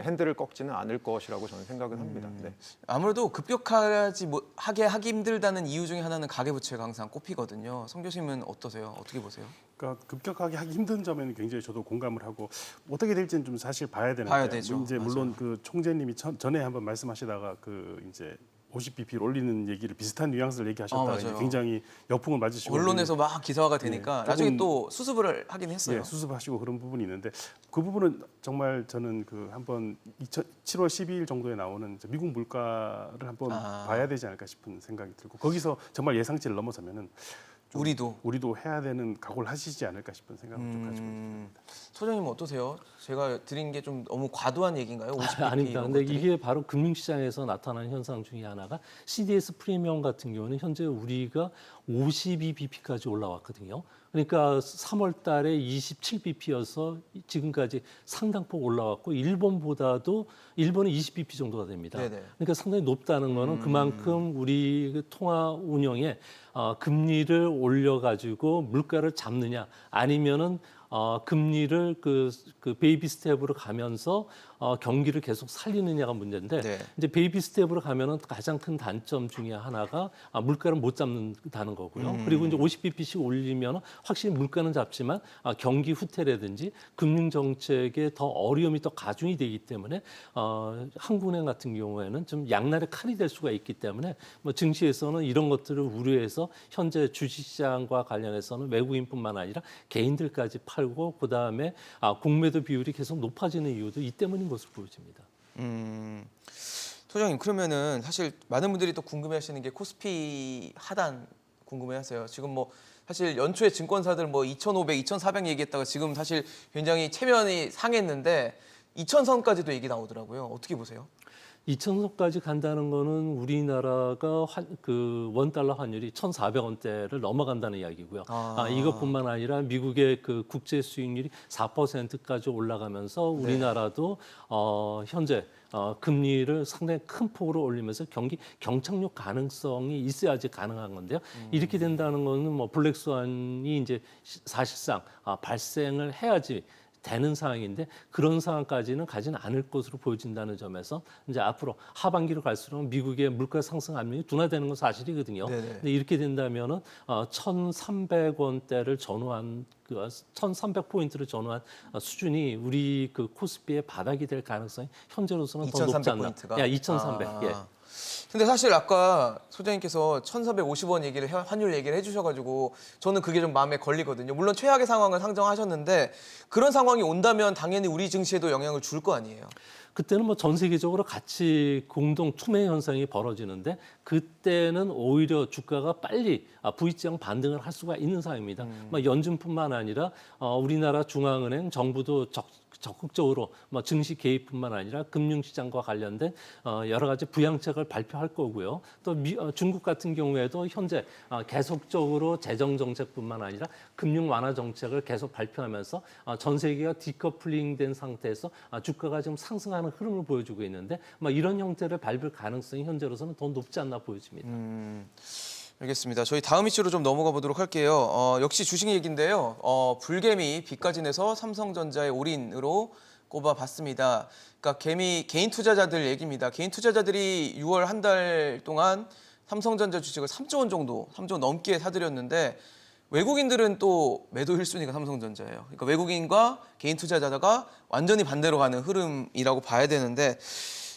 핸들을 꺾지는 않을 것이라고 저는 생각을 합니다. 네. 아무래도 급격하지 하게 하기 힘들다는 이유 중에 하나는 가계부채가 항상 꼽히거든요. 성 교수님은 어떠세요? 어떻게 보세요? 그러니까 급격하게 하기 힘든 점에는 굉장히 저도 공감을 하고 어떻게 될지는 좀 사실 봐야 되는데 봐야 되죠. 이제 물론 그 총재님이 전에 한번 말씀하시다가 그 이제 50bp를 올리는 얘기를 비슷한 뉘앙스를 얘기하셨다가 맞아요. 이제 굉장히 역풍을 맞으시고 언론에서 막 기사화가 되니까 네, 나중에 조금- 또 수습을 하긴 했어요. 예, 수습하시고 그런 부분이 있는데 그 부분은 정말 저는 그 한번 7월 12일 정도에 나오는 미국 물가를 한번 봐야 되지 않을까 싶은 생각이 들고 거기서 정말 예상치를 넘어서면은 좀 우리도 해야 되는 각오를 하시지 않을까 싶은 생각을 좀 가지고 있습니다. 소장님 어떠세요? 제가 드린 게 좀 너무 과도한 얘기인가요? 50bp 아닙니다. 이런 근데 것들이? 이게 바로 금융시장에서 나타나는 현상 중에 하나가 CDS 프리미엄 같은 경우는 현재 우리가 52bp까지 올라왔거든요. 그러니까 3월 달에 27bp여서 지금까지 상당폭 올라왔고 일본은 20bp 정도가 됩니다. 네네. 그러니까 상당히 높다는 거는 그만큼 우리 그 통화 운영에 금리를 올려가지고 물가를 잡느냐 아니면은 금리를 그 베이비 스텝으로 가면서 경기를 계속 살리느냐가 문제인데 네. 이제 베이비 스텝으로 가면은 가장 큰 단점 중에 하나가 물가를 못 잡는다는 거고요. 그리고 이제 50bp씩 올리면 확실히 물가는 잡지만 경기 후퇴라든지 금융 정책에 더 어려움이 더 가중이 되기 때문에 한국은행 같은 경우에는 좀 양날의 칼이 될 수가 있기 때문에 뭐 증시에서는 이런 것들을 우려해서 현재 주식시장과 관련해서는 외국인뿐만 아니라 개인들까지 팔고 그 다음에 공매도 비율이 계속 높아지는 이유도 이 때문인 것으로 보여집니다. 소장님 그러면은 사실 많은 분들이 또 궁금해하시는 게 코스피 하단 궁금해하세요. 지금 뭐 사실 연초에 증권사들 뭐 2,500, 2,400 얘기했다가 지금 사실 굉장히 체면이 상했는데 2,000선까지도 얘기 나오더라고요. 어떻게 보세요? 2,000선까지 간다는 거는 우리나라가 그 원달러 환율이 1,400원대를 넘어간다는 이야기고요. 이것뿐만 아니라 미국의 그 국제 수익률이 4%까지 올라가면서 우리나라도 현재 금리를 상당히 큰 폭으로 올리면서 경기 경착륙 가능성이 있어야지 가능한 건데요. 이렇게 된다는 거는 뭐 블랙스완이 이제 사실상 발생을 해야지 되는 상황인데 그런 상황까지는 가지는 않을 것으로 보여진다는 점에서 이제 앞으로 하반기로 갈수록 미국의 물가 상승 압력이 둔화되는 건 사실이거든요. 네네. 근데 이렇게 된다면은 1,300원대를 전후한 1,300포인트를 전후한 수준이 우리 그 코스피의 바닥이 될 가능성이 현재로서는 더 높지 않나. 2,300포인트가? 2,300. 예. 근데 사실 아까 소장님께서 1,450원 얘기를 환율 얘기를 해주셔가지고 저는 그게 좀 마음에 걸리거든요. 물론 최악의 상황을 상정하셨는데 그런 상황이 온다면 당연히 우리 증시에도 영향을 줄 거 아니에요. 그때는 뭐 전 세계적으로 같이 공동 투매 현상이 벌어지는데 그때는 오히려 주가가 빨리 V자형 반등을 할 수가 있는 상황입니다. 연준뿐만 아니라 우리나라 중앙은행, 정부도 적극적으로 증시 개입뿐만 아니라 금융시장과 관련된 여러 가지 부양책을 발표할 거고요. 또 중국 같은 경우에도 현재 계속적으로 재정 정책뿐만 아니라 금융 완화 정책을 계속 발표하면서 전 세계가 디커플링된 상태에서 주가가 지금 상승하는 흐름을 보여주고 있는데 이런 형태를 밟을 가능성이 현재로서는 더 높지 않나 보여집니다. 알겠습니다. 저희 다음 이슈로 좀 넘어가 보도록 할게요. 역시 주식 얘기인데요. 불개미 비까지 내서 삼성전자의 올인으로 꼽아봤습니다. 그러니까 개인 투자자들 얘기입니다. 개인 투자자들이 6월 한 달 동안 삼성전자 주식을 3조 원 정도, 3조 원 넘게 사들였는데 외국인들은 또 매도 1순위가 삼성전자예요. 그러니까 외국인과 개인 투자자가 완전히 반대로 가는 흐름이라고 봐야 되는데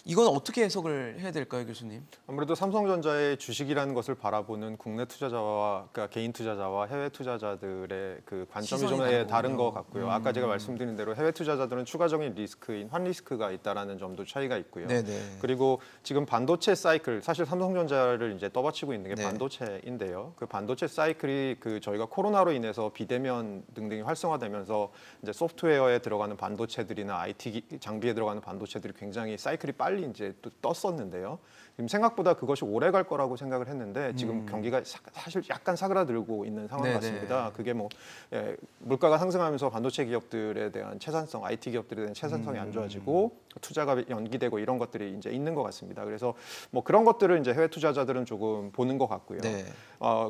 이건 어떻게 해석을 해야 될까요, 교수님? 아무래도 삼성전자의 주식이라는 것을 바라보는 국내 투자자와 그러니까 개인 투자자와 해외 투자자들의 그 관점이 좀 시선이 다른 것 다르군요. 같고요. 아까 제가 말씀드린 대로 해외 투자자들은 추가적인 리스크인 환 리스크가 있다라는 점도 차이가 있고요. 네네. 그리고 지금 반도체 사이클, 사실 삼성전자를 이제 떠받치고 있는 게 네. 반도체인데요. 그 반도체 사이클이 그 저희가 코로나로 인해서 비대면 등등이 활성화되면서 이제 소프트웨어에 들어가는 반도체들이나 IT 장비에 들어가는 반도체들이 굉장히 사이클이 빨리 이제 또 떴었는데요. 지금 생각보다 그것이 오래 갈 거라고 생각을 했는데 지금 경기가 사실 약간 사그라들고 있는 상황 네네. 같습니다. 그게 뭐 물가가 상승하면서 반도체 기업들에 대한 채산성, IT 기업들에 대한 채산성이 안 좋아지고 투자가 연기되고 이런 것들이 이제 있는 것 같습니다. 그래서 뭐 그런 것들을 이제 해외 투자자들은 조금 보는 것 같고요. 네.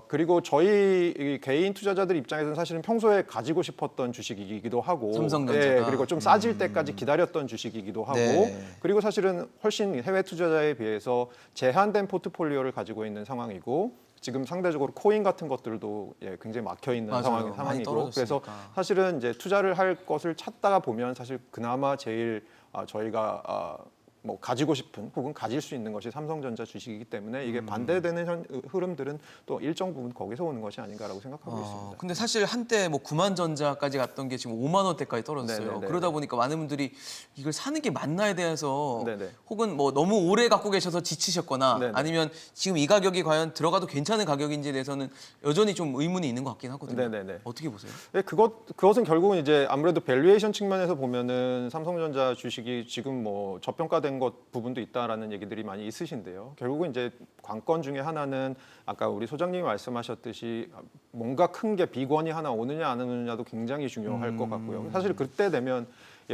그리고 저희 이 개인 투자자들 입장에서는 사실은 평소에 가지고 싶었던 주식이기도 하고, 삼성전자가. 그리고 좀 싸질 때까지 기다렸던 주식이기도 하고, 네. 그리고 사실은 훨씬 해외 투자자에 비해서 제한된 포트폴리오를 가지고 있는 상황이고. 지금 상대적으로 코인 같은 것들도 굉장히 막혀 있는 맞아요. 많이 상황이고, 그래서 떨어졌으니까. 사실은 이제 투자를 할 것을 찾다가 보면 사실 그나마 제일 저희가 뭐 가지고 싶은 혹은 가질 수 있는 것이 삼성전자 주식이기 때문에 이게 반대되는 흐름들은 또 일정 부분 거기서 오는 것이 아닌가라고 생각하고 있습니다. 근데 사실 한때 뭐 9만전자까지 갔던 게 지금 5만 원대까지 떨어졌어요. 네네네. 그러다 보니까 많은 분들이 이걸 사는 게 맞나에 대해서 네네. 혹은 뭐 너무 오래 갖고 계셔서 지치셨거나 네네. 아니면 지금 이 가격이 과연 들어가도 괜찮은 가격인지에 대해서는 여전히 좀 의문이 있는 것 같긴 하거든요. 네네네. 어떻게 보세요? 네, 그것은 결국은 이제 아무래도 밸류에이션 측면에서 보면은 삼성전자 주식이 지금 뭐 저평가된 것 부분도 있다라는 얘기들이 많이 있으신데요. 결국은 이제 관건 중에 하나는 아까 우리 소장님이 말씀하셨듯이 뭔가 큰 게 비권이 하나 오느냐 안 오느냐도 굉장히 중요할 것 같고요. 사실 그때 되면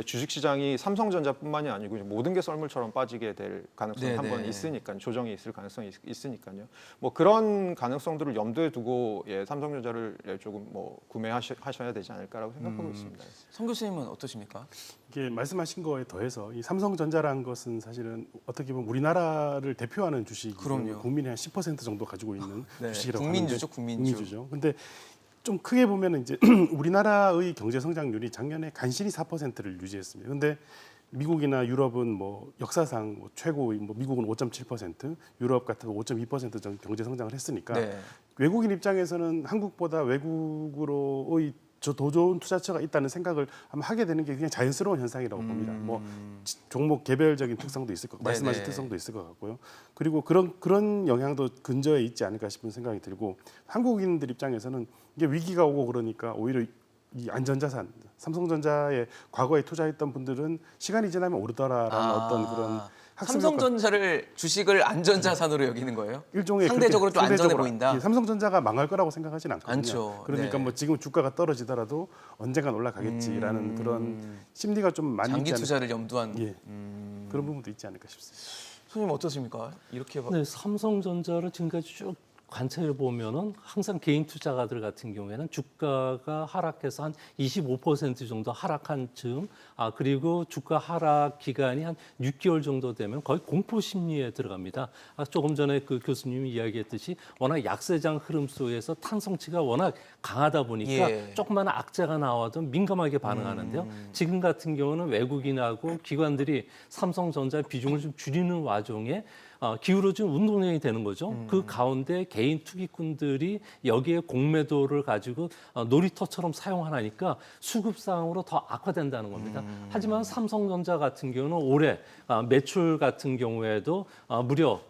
주식시장이 삼성전자뿐만이 아니고 모든 게 썰물처럼 빠지게 될 가능성이 네네. 한번 있으니까 조정이 있을 가능성이 있으니까요. 뭐 그런 가능성들을 염두에 두고 삼성전자를 조금 뭐 구매하셔야 되지 않을까라고 생각하고 있습니다. 성 교수님은 어떠십니까? 이게 말씀하신 거에 더해서 이 삼성전자라는 것은 사실은 어떻게 보면 우리나라를 대표하는 주식이 그럼요. 국민의 한 10% 정도 가지고 있는 네, 주식이라고 국민주죠, 하는데, 국민주. 국민주죠. 근데 좀 크게 보면은 이제 우리나라의 경제 성장률이 작년에 간신히 4%를 유지했습니다. 근데 미국이나 유럽은 뭐 역사상 뭐 최고, 뭐 미국은 5.7%, 유럽 같은 거 5.2% 정도 경제 성장을 했으니까 네. 외국인 입장에서는 한국보다 외국으로의 더 좋은 투자처가 있다는 생각을 아마 하게 되는 게 그냥 자연스러운 현상이라고 봅니다. 뭐 종목 개별적인 특성도 있을 것 같고, 말씀하신 네네. 특성도 있을 것 같고요. 그리고 그런 영향도 근저에 있지 않을까 싶은 생각이 들고, 한국인들 입장에서는 이게 위기가 오고 그러니까 오히려 이 안전자산, 삼성전자에 과거에 투자했던 분들은 시간이 지나면 오르더라라는 어떤 그런 삼성전자를 주식을 안전자산으로 여기는 거예요? 일종의 상대적으로 그렇게 좀 안전해 보인다. 예, 삼성전자가 망할 거라고 생각하지는 않거든요. 않죠. 그러니까 네. 뭐 지금 주가가 떨어지더라도 언젠간 올라가겠지라는 그런 심리가 좀 많이 장기 있지 투자를 염두한. 예. 그런 부분도 있지 않을까 싶습니다. 손님 어떠십니까? 이렇게 네, 삼성전자를 지금까지 쭉 관찰해 보면은 항상 개인 투자가들 같은 경우에는 주가가 하락해서 한 25% 정도 하락한 즈음, 그리고 주가 하락 기간이 한 6개월 정도 되면 거의 공포 심리에 들어갑니다. 조금 전에 그 교수님이 이야기했듯이 워낙 약세장 흐름 속에서 탄성치가 워낙 강하다 보니까 예. 조그마한 악재가 나와도 민감하게 반응하는데요. 지금 같은 경우는 외국인하고 기관들이 삼성전자 비중을 좀 줄이는 와중에 기울어진 운동량이 되는 거죠. 그 가운데 개인 투기꾼들이 여기에 공매도를 가지고 놀이터처럼 사용하니까 수급상으로 더 악화된다는 겁니다. 하지만 삼성전자 같은 경우는 올해 매출 같은 경우에도 무려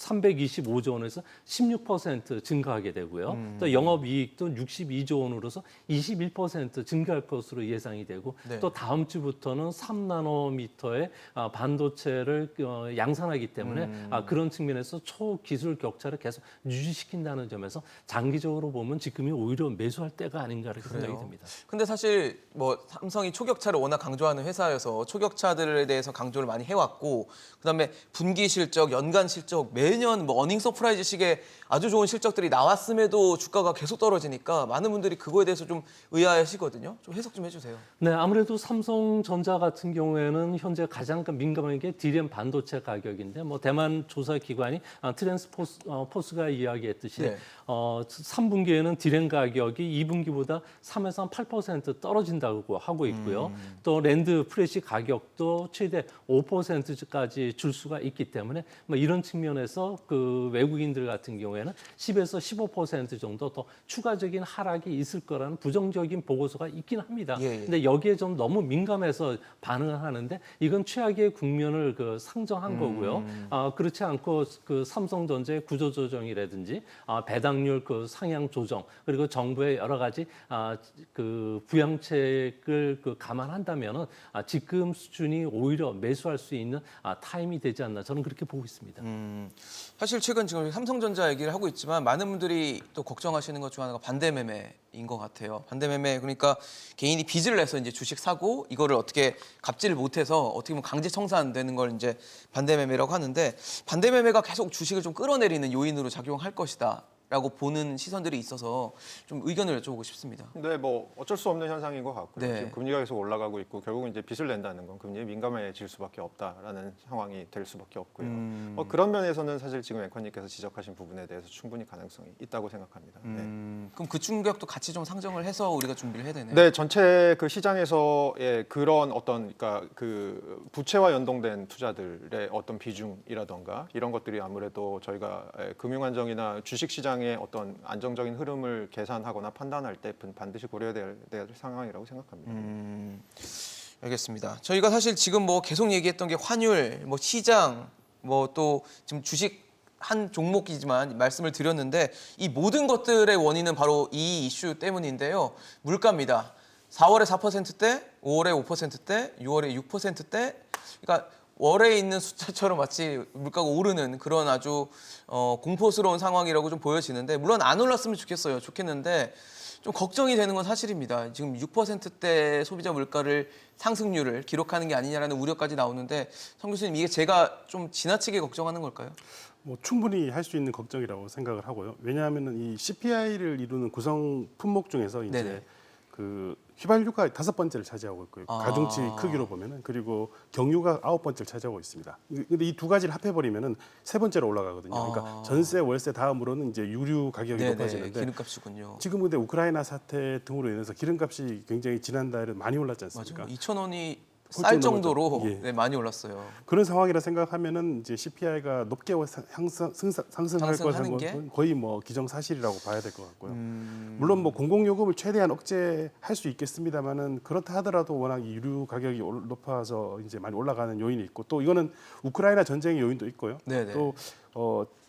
325조 원에서 16% 증가하게 되고요. 또 영업이익도 62조 원으로서 21% 증가할 것으로 예상이 되고 네. 또 다음 주부터는 3나노미터의 반도체를 양산하기 때문에 그런 측면에서 초기술 격차를 계속 유지시킨다는 점에서 장기적으로 보면 지금이 오히려 매수할 때가 아닌가 이렇게 생각이 듭니다. 근데 사실 뭐 삼성이 초격차를 워낙 강조하는 회사여서 초격차들에 대해서 강조를 많이 해왔고 그다음에 분기 실적, 연간 실적 매년 뭐 어닝 서프라이즈식의 아주 좋은 실적들이 나왔음에도 주가가 계속 떨어지니까 많은 분들이 그거에 대해서 좀 의아해하시거든요. 좀 해석 좀 해주세요. 네, 아무래도 삼성전자 같은 경우에는 현재 가장 민감한 게 디램 반도체 가격인데 뭐 대만 조사 기관이 트랜스포스가 이야기했듯이 네. 3분기에는 디램 가격이 2분기보다 3에서 한 8% 떨어진다고 하고 있고요. 또 랜드 프레시 가격도 최대 5%까지 줄 수가 있기 때문에 뭐 이런 측면에서 그 외국인들 같은 경우에는 10에서 15% 정도 더 추가적인 하락이 있을 거라는 부정적인 보고서가 있긴 합니다. 예. 근데 여기에 좀 너무 민감해서 반응을 하는데 이건 최악의 국면을 상정한 거고요. 그렇지 않고 그 삼성전자의 구조조정이라든지 배당률 상향 조정 그리고 정부의 여러 가지 그 부양책을 감안한다면은 지금 수준이 오히려 매수할 수 있는 타임이 되지 않나 저는 그렇게 보고 있습니다. 사실 최근 지금 삼성전자 얘기를 하고 있지만 많은 분들이 또 걱정하시는 것 중 하나가 반대 매매인 것 같아요. 반대 매매 그러니까 개인이 빚을 내서 이제 주식 사고 이거를 어떻게 갚지를 못해서 어떻게 보면 강제 청산되는 걸 이제 반대 매매라고 하는데 반대 매매가 계속 주식을 좀 끌어내리는 요인으로 작용할 것이다. 라고 보는 시선들이 있어서 좀 의견을 여쭤보고 싶습니다. 네, 뭐 어쩔 수 없는 현상인 것 같고요. 네. 지금 금리가 계속 올라가고 있고 결국은 이제 빚을 낸다는 건 금리에 민감해질 수밖에 없다라는 상황이 될 수밖에 없고요. 그런 면에서는 사실 지금 앵커님께서 지적하신 부분에 대해서 충분히 가능성이 있다고 생각합니다. 네. 그럼 그 충격도 같이 좀 상정을 해서 우리가 준비를 해야 되네요. 네, 전체 그 시장에서의 그런 어떤 그러니까 그 부채와 연동된 투자들의 어떤 비중이라던가 이런 것들이 아무래도 저희가 금융안정이나 주식시장 어떤 안정적인 흐름을 계산하거나 판단할 때 반드시 고려해야 될 상황이라고 생각합니다. 알겠습니다. 저희가 사실 지금 뭐 계속 얘기했던 게 환율, 뭐 시장, 뭐 또 지금 주식 한 종목이지만 말씀을 드렸는데 이 모든 것들의 원인은 바로 이 이슈 때문인데요. 물가입니다. 4월에 4%대, 5월에 5%대, 6월에 6%대. 그러니까 월에 있는 숫자처럼 마치 물가가 오르는 그런 아주 공포스러운 상황이라고 좀 보여지는데 물론 안 올랐으면 좋겠는데 좀 걱정이 되는 건 사실입니다. 지금 6%대 소비자 물가를 상승률을 기록하는 게 아니냐라는 우려까지 나오는데 성 교수님 이게 제가 좀 지나치게 걱정하는 걸까요? 뭐 충분히 할 수 있는 걱정이라고 생각을 하고요. 왜냐하면 이 CPI를 이루는 구성 품목 중에서 이제 네네. 그 휘발유가 5번째를 차지하고 있고요. 가중치 크기로 보면은 그리고 경유가 9번째를 차지하고 있습니다. 근데 이 두 가지를 합해버리면은 3번째로 올라가거든요. 그러니까 전세, 월세 다음으로는 이제 유류 가격이 높아지는데 기름값이군요. 지금 근데 우크라이나 사태 등으로 인해서 기름값이 굉장히 지난달에 많이 올랐지 않습니까? 맞아요. 2,000원이 훌쩍 쌀 정도로 넘었죠. 예. 네, 많이 올랐어요. 그런 상황이라 생각하면은 이제 CPI가 높게 상승할 상승하는 것은 거의 뭐 기정사실이라고 봐야 될 것 같고요. 물론 뭐 공공요금을 최대한 억제할 수 있겠습니다만은 그렇다 하더라도 워낙 유류 가격이 높아서 이제 많이 올라가는 요인이 있고 또 이거는 우크라이나 전쟁의 요인도 있고요. 네네. 또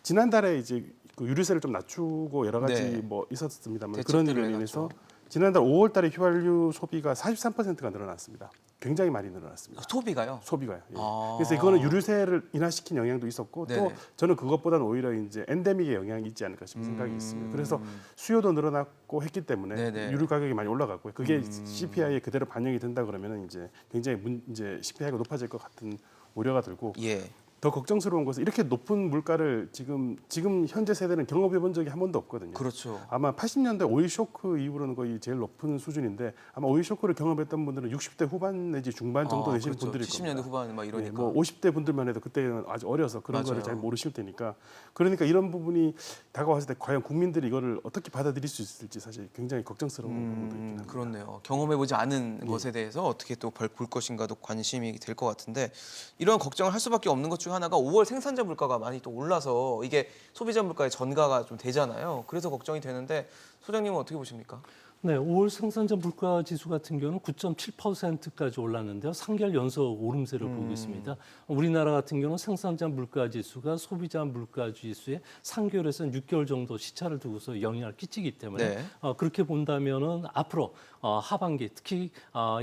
지난달에 이제 그 유류세를 좀 낮추고 여러 가지 네. 뭐 있었습니다만 그런 대책들을 일로 인해서 지난달 5월달에 휘발유 소비가 43%가 늘어났습니다. 굉장히 많이 늘어났습니다. 소비가요? 소비가요. 예. 아. 그래서 이거는 유류세를 인하시킨 영향도 있었고 네네. 또 저는 그것보다는 오히려 이제 엔데믹의 영향이 있지 않을까 싶은 생각이 있습니다. 그래서 수요도 늘어났고 했기 때문에 네네. 유류 가격이 많이 올라갔고요. 그게 CPI에 그대로 반영이 된다 그러면은 이제 굉장히 이제 CPI가 높아질 것 같은 우려가 들고 예. 더 걱정스러운 것은 이렇게 높은 물가를 지금 현재 세대는 경험해 본 적이 한 번도 없거든요. 그렇죠. 아마 80년대 오일 쇼크 이후로는 거의 제일 높은 수준인데 아마 오일 쇼크를 경험했던 분들은 60대 후반 내지 중반 정도 되시는 그렇죠. 분들일 70년대 겁니다. 후반 막 이러니까. 예, 뭐 50대 분들만 해도 그때는 아주 어려서 그런 맞아요. 거를 잘 모르실 테니까 그러니까 이런 부분이 다가왔을 때 과연 국민들이 이거를 어떻게 받아들일 수 있을지 사실 굉장히 걱정스러운 부분도 있긴 합니다. 그렇네요. 경험해보지 않은 것에 대해서 어떻게 또 볼 것인가도 관심이 될 것 같은데 이런 걱정을 할 수밖에 없는 것 중 하나가 5월 생산자 물가가 많이 또 올라서 이게 소비자 물가의 전가가 좀 되잖아요. 그래서 걱정이 되는데 소장님은 어떻게 보십니까? 네, 5월 생산자 물가 지수 같은 경우는 9.7%까지 올랐는데요. 3개월 연속 오름세를 보이고 있습니다. 우리나라 같은 경우는 생산자 물가 지수가 소비자 물가 지수에 3개월에서 6개월 정도 시차를 두고서 영향을 끼치기 때문에 네. 그렇게 본다면은 앞으로 하반기 특히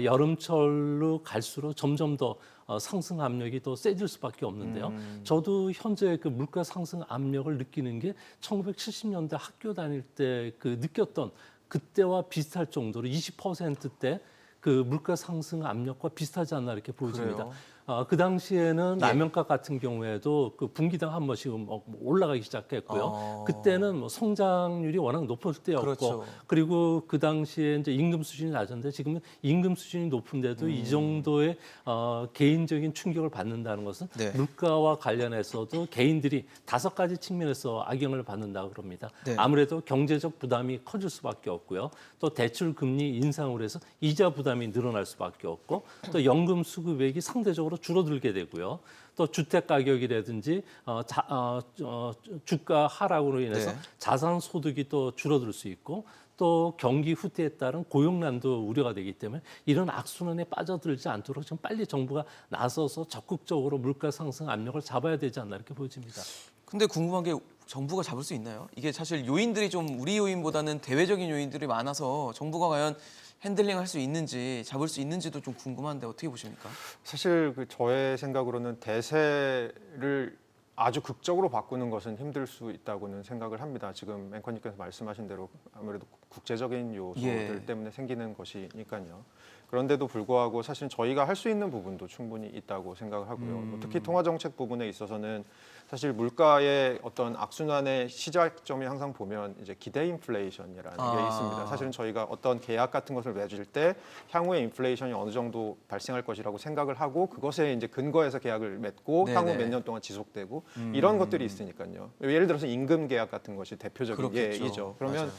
여름철로 갈수록 점점 더 상승 압력이 더 세질 수밖에 없는데요. 저도 현재 그 물가 상승 압력을 느끼는 게 1970년대 학교 다닐 때 그 느꼈던 그때와 비슷할 정도로 20%대 그 물가 상승 압력과 비슷하지 않나 이렇게 보여집니다. 그래요? 그 당시에는 예. 라면값 같은 경우에도 그 분기당 한 번씩 올라가기 시작했고요. 그때는 뭐 성장률이 워낙 높을 때였고, 그렇죠. 그리고 그 당시에 이제 임금 수준이 낮았는데 지금은 임금 수준이 높은데도 이 정도의 개인적인 충격을 받는다는 것은 네. 물가와 관련해서도 개인들이 5가지 측면에서 악영을 받는다고 그럽니다. 네. 아무래도 경제적 부담이 커질 수밖에 없고요. 또 대출 금리 인상으로 해서 이자 부담이 늘어날 수밖에 없고 또 연금 수급액이 상대적으로 줄어들게 되고요. 또 주택 가격이라든지 주가 하락으로 인해서 네. 자산 소득이 또 줄어들 수 있고 또 경기 후퇴에 따른 고용난도 우려가 되기 때문에 이런 악순환에 빠져들지 않도록 좀 빨리 정부가 나서서 적극적으로 물가 상승 압력을 잡아야 되지 않나 이렇게 보여집니다. 근데 궁금한 게 정부가 잡을 수 있나요? 이게 사실 요인들이 좀 우리 요인보다는 대외적인 요인들이 많아서 정부가 과연 핸들링할 수 있는지 잡을 수 있는지도 좀 궁금한데 어떻게 보십니까? 사실 그 저의 생각으로는 대세를 아주 극적으로 바꾸는 것은 힘들 수 있다고는 생각을 합니다. 지금 앵커님께서 말씀하신 대로 아무래도 국제적인 요소들 예. 때문에 생기는 것이니까요. 그런데도 불구하고 사실 저희가 할 수 있는 부분도 충분히 있다고 생각을 하고요. 뭐 특히 통화 정책 부분에 있어서는 사실 물가의 어떤 악순환의 시작점이 항상 보면 이제 기대 인플레이션이라는 게 있습니다. 사실은 저희가 어떤 계약 같은 것을 맺을 때 향후에 인플레이션이 어느 정도 발생할 것이라고 생각을 하고 그것에 이제 근거해서 계약을 맺고 네네. 향후 몇 년 동안 지속되고 이런 것들이 있으니까요. 예를 들어서 임금 계약 같은 것이 대표적인 그렇겠죠. 예이죠. 그러면 맞아요.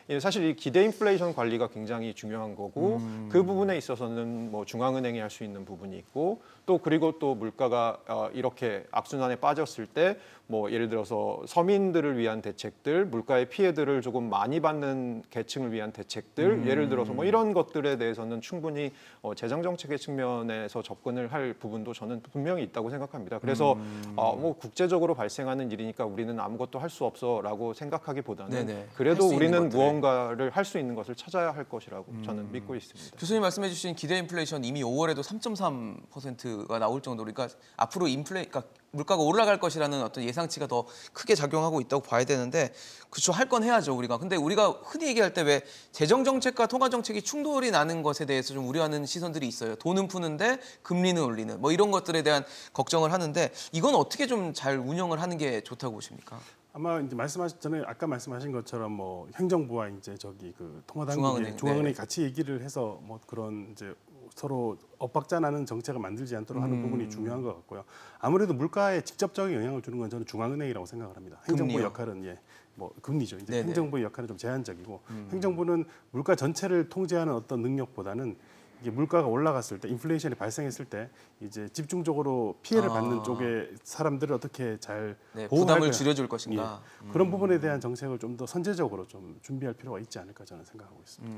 예, 사실 이 기대 인플레이션 관리가 굉장히 중요한 거고 그 부분에 있어서는 뭐 중앙은행이 할 수 있는 부분이 있고 또 그리고 또 물가가 이렇게 악순환에 빠졌을 때 뭐 예를 들어서 서민들을 위한 대책들, 물가의 피해들을 조금 많이 받는 계층을 위한 대책들, 예를 들어서 뭐 이런 것들에 대해서는 충분히 재정 정책의 측면에서 접근을 할 부분도 저는 분명히 있다고 생각합니다. 그래서 뭐 국제적으로 발생하는 일이니까 우리는 아무것도 할 수 없어라고 생각하기보다는 네네. 그래도 할수 있는 우리는 것들을. 무언가를 할 수 있는 것을 찾아야 할 것이라고 저는 믿고 있습니다. 교수님 말씀해주신 기대 인플레이션 이미 5월에도 3.3%가 나올 정도로 그러니까 앞으로 그러니까 물가가 올라갈 것이라는 어떤 예상치가 더 크게 작용하고 있다고 봐야 되는데 그렇죠 할 건 해야죠 우리가. 근데 우리가 흔히 얘기할 때 왜 재정 정책과 통화 정책이 충돌이 나는 것에 대해서 좀 우려하는 시선들이 있어요. 돈은 푸는데 금리는 올리는 뭐 이런 것들에 대한 걱정을 하는데 이건 어떻게 좀 잘 운영을 하는 게 좋다고 보십니까? 아마 이제 전에 아까 말씀하신 것처럼 뭐 행정부와 이제 저기 그 중앙은행, 중앙은행이 네. 같이 얘기를 해서 뭐 그런 이제 서로 엇박자 나는 정책을 만들지 않도록 하는 부분이 중요한 것 같고요. 아무래도 물가에 직접적인 영향을 주는 건 저는 중앙은행이라고 생각을 합니다. 행정부 금리요? 역할은 뭐 금리죠. 이제 네네. 행정부의 역할은 좀 제한적이고 행정부는 물가 전체를 통제하는 어떤 능력보다는 이게 물가가 올라갔을 때 인플레이션이 발생했을 때 이제 집중적으로 피해를 받는 쪽에 사람들을 어떻게 잘 네, 보호할 부담을 거냐. 줄여줄 것인가. 예. 그런 부분에 대한 정책을 좀 더 선제적으로 좀 준비할 필요가 있지 않을까 저는 생각하고 있습니다.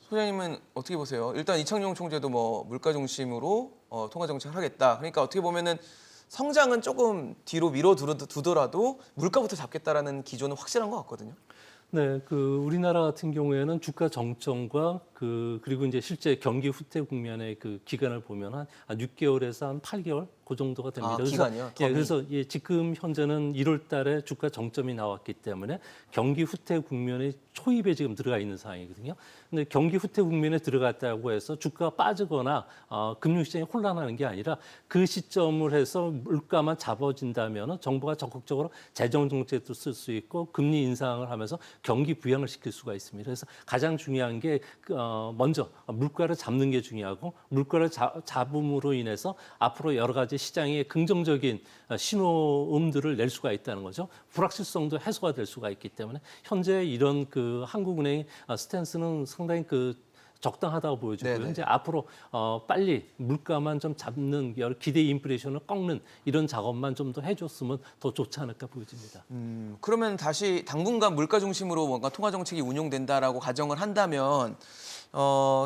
소장님은 어떻게 보세요? 일단 이창용 총재도 뭐 물가 중심으로 통화 정책을 하겠다. 그러니까 어떻게 보면은 성장은 조금 뒤로 밀어 두더라도 물가부터 잡겠다라는 기조는 확실한 것 같거든요. 네, 그 우리나라 같은 경우에는 주가 정점과 그리고 이제 실제 경기 후퇴 국면의 그 기간을 보면 한 6개월에서 한 8개월 그 정도가 됩니다. 아, 그래서, 기간이요? 텀이? 그래서 지금 현재는 1월 달에 주가 정점이 나왔기 때문에 경기 후퇴 국면의 초입에 지금 들어가 있는 상황이거든요. 근데 경기 후퇴 국면에 들어갔다고 해서 주가가 빠지거나 금융시장이 혼란하는 게 아니라 그 시점을 해서 물가만 잡아진다면 정부가 적극적으로 재정 정책도 쓸 수 있고 금리 인상을 하면서 경기 부양을 시킬 수가 있습니다. 그래서 가장 중요한 게 먼저 물가를 잡는 게 중요하고 물가를 잡음으로 인해서 앞으로 여러 가지 시장에 긍정적인 신호음들을 낼 수가 있다는 거죠. 불확실성도 해소가 될 수가 있기 때문에 현재 이런 그 한국은행의 스탠스는 상당히 적당하다고 보여지고요. 네네. 이제 앞으로 빨리 물가만 좀 잡는 기대 인플레이션을 꺾는 이런 작업만 좀 더 해줬으면 더 좋지 않을까 보여집니다. 그러면 다시 당분간 물가 중심으로 뭔가 통화 정책이 운용된다라고 가정을 한다면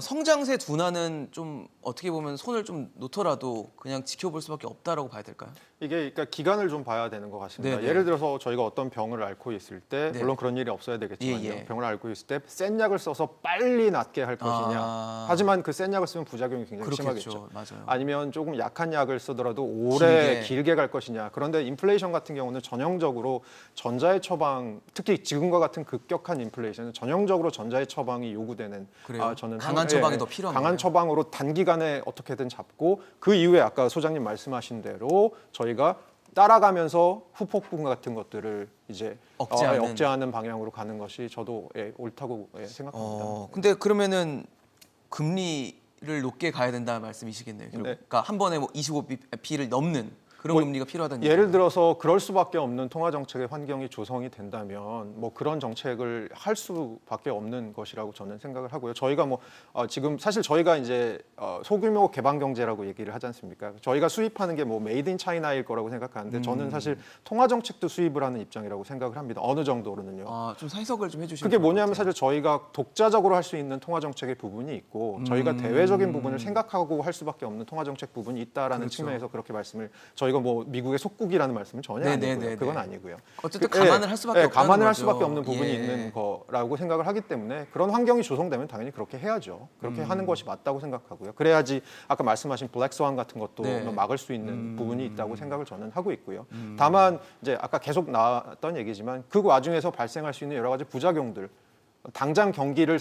성장세 둔화는 좀 어떻게 보면 손을 좀 놓더라도 그냥 지켜볼 수밖에 없다라고 봐야 될까요? 이게 그러니까 기간을 좀 봐야 되는 것 같습니다. 네네. 예를 들어서 저희가 어떤 병을 앓고 있을 때 네. 물론 그런 일이 없어야 되겠지만요. 예, 예. 병을 앓고 있을 때 센 약을 써서 빨리 낫게 할 것이냐. 아. 하지만 그 센 약을 쓰면 부작용이 굉장히 그렇겠죠. 심하겠죠. 맞아요. 아니면 조금 약한 약을 쓰더라도 오래 길게. 길게 갈 것이냐. 그런데 인플레이션 같은 경우는 전형적으로 전자의 처방, 특히 지금과 같은 급격한 인플레이션은 전형적으로 전자의 처방이 요구되는. 그래요? 저는 강한 처방이 더 필요한 강한 거예요? 처방으로 단기간에 어떻게든 잡고 그 이후에 아까 소장님 말씀하신 대로 저희가 따라가면서 후폭풍 같은 것들을 이제 억제하는 방향으로 가는 것이 저도 옳다고 생각합니다. 근데 그러면은 금리를 높게 가야 된다는 말씀이시겠네요. 결국. 네. 그러니까 한 번에 뭐 25bp를 넘는 그런 금리가 필요하다는 예를 얘기예요. 들어서 그럴 수밖에 없는 통화 정책의 환경이 조성이 된다면 뭐 그런 정책을 할 수밖에 없는 것이라고 저는 생각을 하고요. 저희가 지금 사실 저희가 이제 소규모 개방 경제라고 얘기를 하지 않습니까? 저희가 수입하는 게 뭐 메이드 인 차이나일 거라고 생각하는데 저는 사실 통화 정책도 수입을 하는 입장이라고 생각을 합니다. 어느 정도로는요. 좀 해석을 좀 해주시면 그게 좋을 것 뭐냐면 같아요. 사실 저희가 독자적으로 할 수 있는 통화 정책의 부분이 있고 저희가 대외적인 부분을 생각하고 할 수밖에 없는 통화 정책 부분이 있다라는 그렇죠. 측면에서 그렇게 말씀을 저희가 뭐 미국의 속국이라는 말씀은 전혀 네네네네. 아니고요. 그건 아니고요. 어쨌든 감안을 할 수밖에 없다는 감안을 할 거죠. 수밖에 없는 부분이 예. 있는 거라고 생각을 하기 때문에 그런 환경이 조성되면 당연히 그렇게 해야죠. 그렇게 하는 것이 맞다고 생각하고요. 그래야지 아까 말씀하신 블랙스완 같은 것도 네. 막을 수 있는 부분이 있다고 생각을 저는 하고 있고요. 다만 이제 아까 계속 나왔던 얘기지만 그 와중에서 발생할 수 있는 여러 가지 부작용들 당장 경기를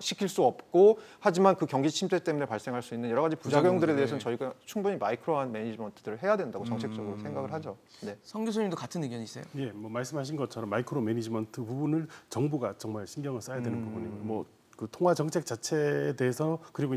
시킬 수 없고 하지만 그 경기 침체 때문에 발생할 수 있는 여러 가지 부작용들에 대해서는 저희가 충분히 마이크로한 매니지먼트들을 해야 된다고 정책적으로 생각을 하죠. 네. 성 교수님도 같은 의견이세요? 예, 뭐 말씀하신 것처럼 마이크로 매니지먼트 부분을 정부가 정말 신경을 써야 되는 부분이고 뭐 그 통화 정책 자체에 대해서 그리고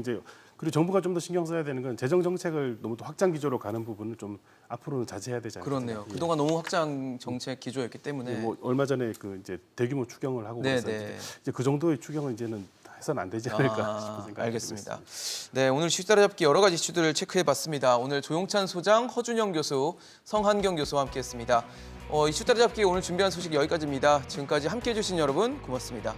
정부가 좀 더 신경 써야 되는 건 재정 정책을 너무 확장 기조로 가는 부분을 좀 앞으로는 자제해야 되지 않을까. 그렇네요. 예. 그동안 너무 확장 정책 기조였기 때문에 예, 뭐 얼마 전에 그 이제 대규모 추경을 하고 네, 그래서 네. 이제 그 정도의 추경은 이제는 해서는 안 되지 않을까 싶은 생각이 알겠습니다. 들고 있습니다. 네, 오늘 이슈 따라잡기 여러 가지 이슈들을 체크해봤습니다. 오늘 조용찬 소장, 허준영 교수, 성한경 교수와 함께했습니다. 이슈 따라잡기 오늘 준비한 소식 여기까지입니다. 지금까지 함께해 주신 여러분 고맙습니다.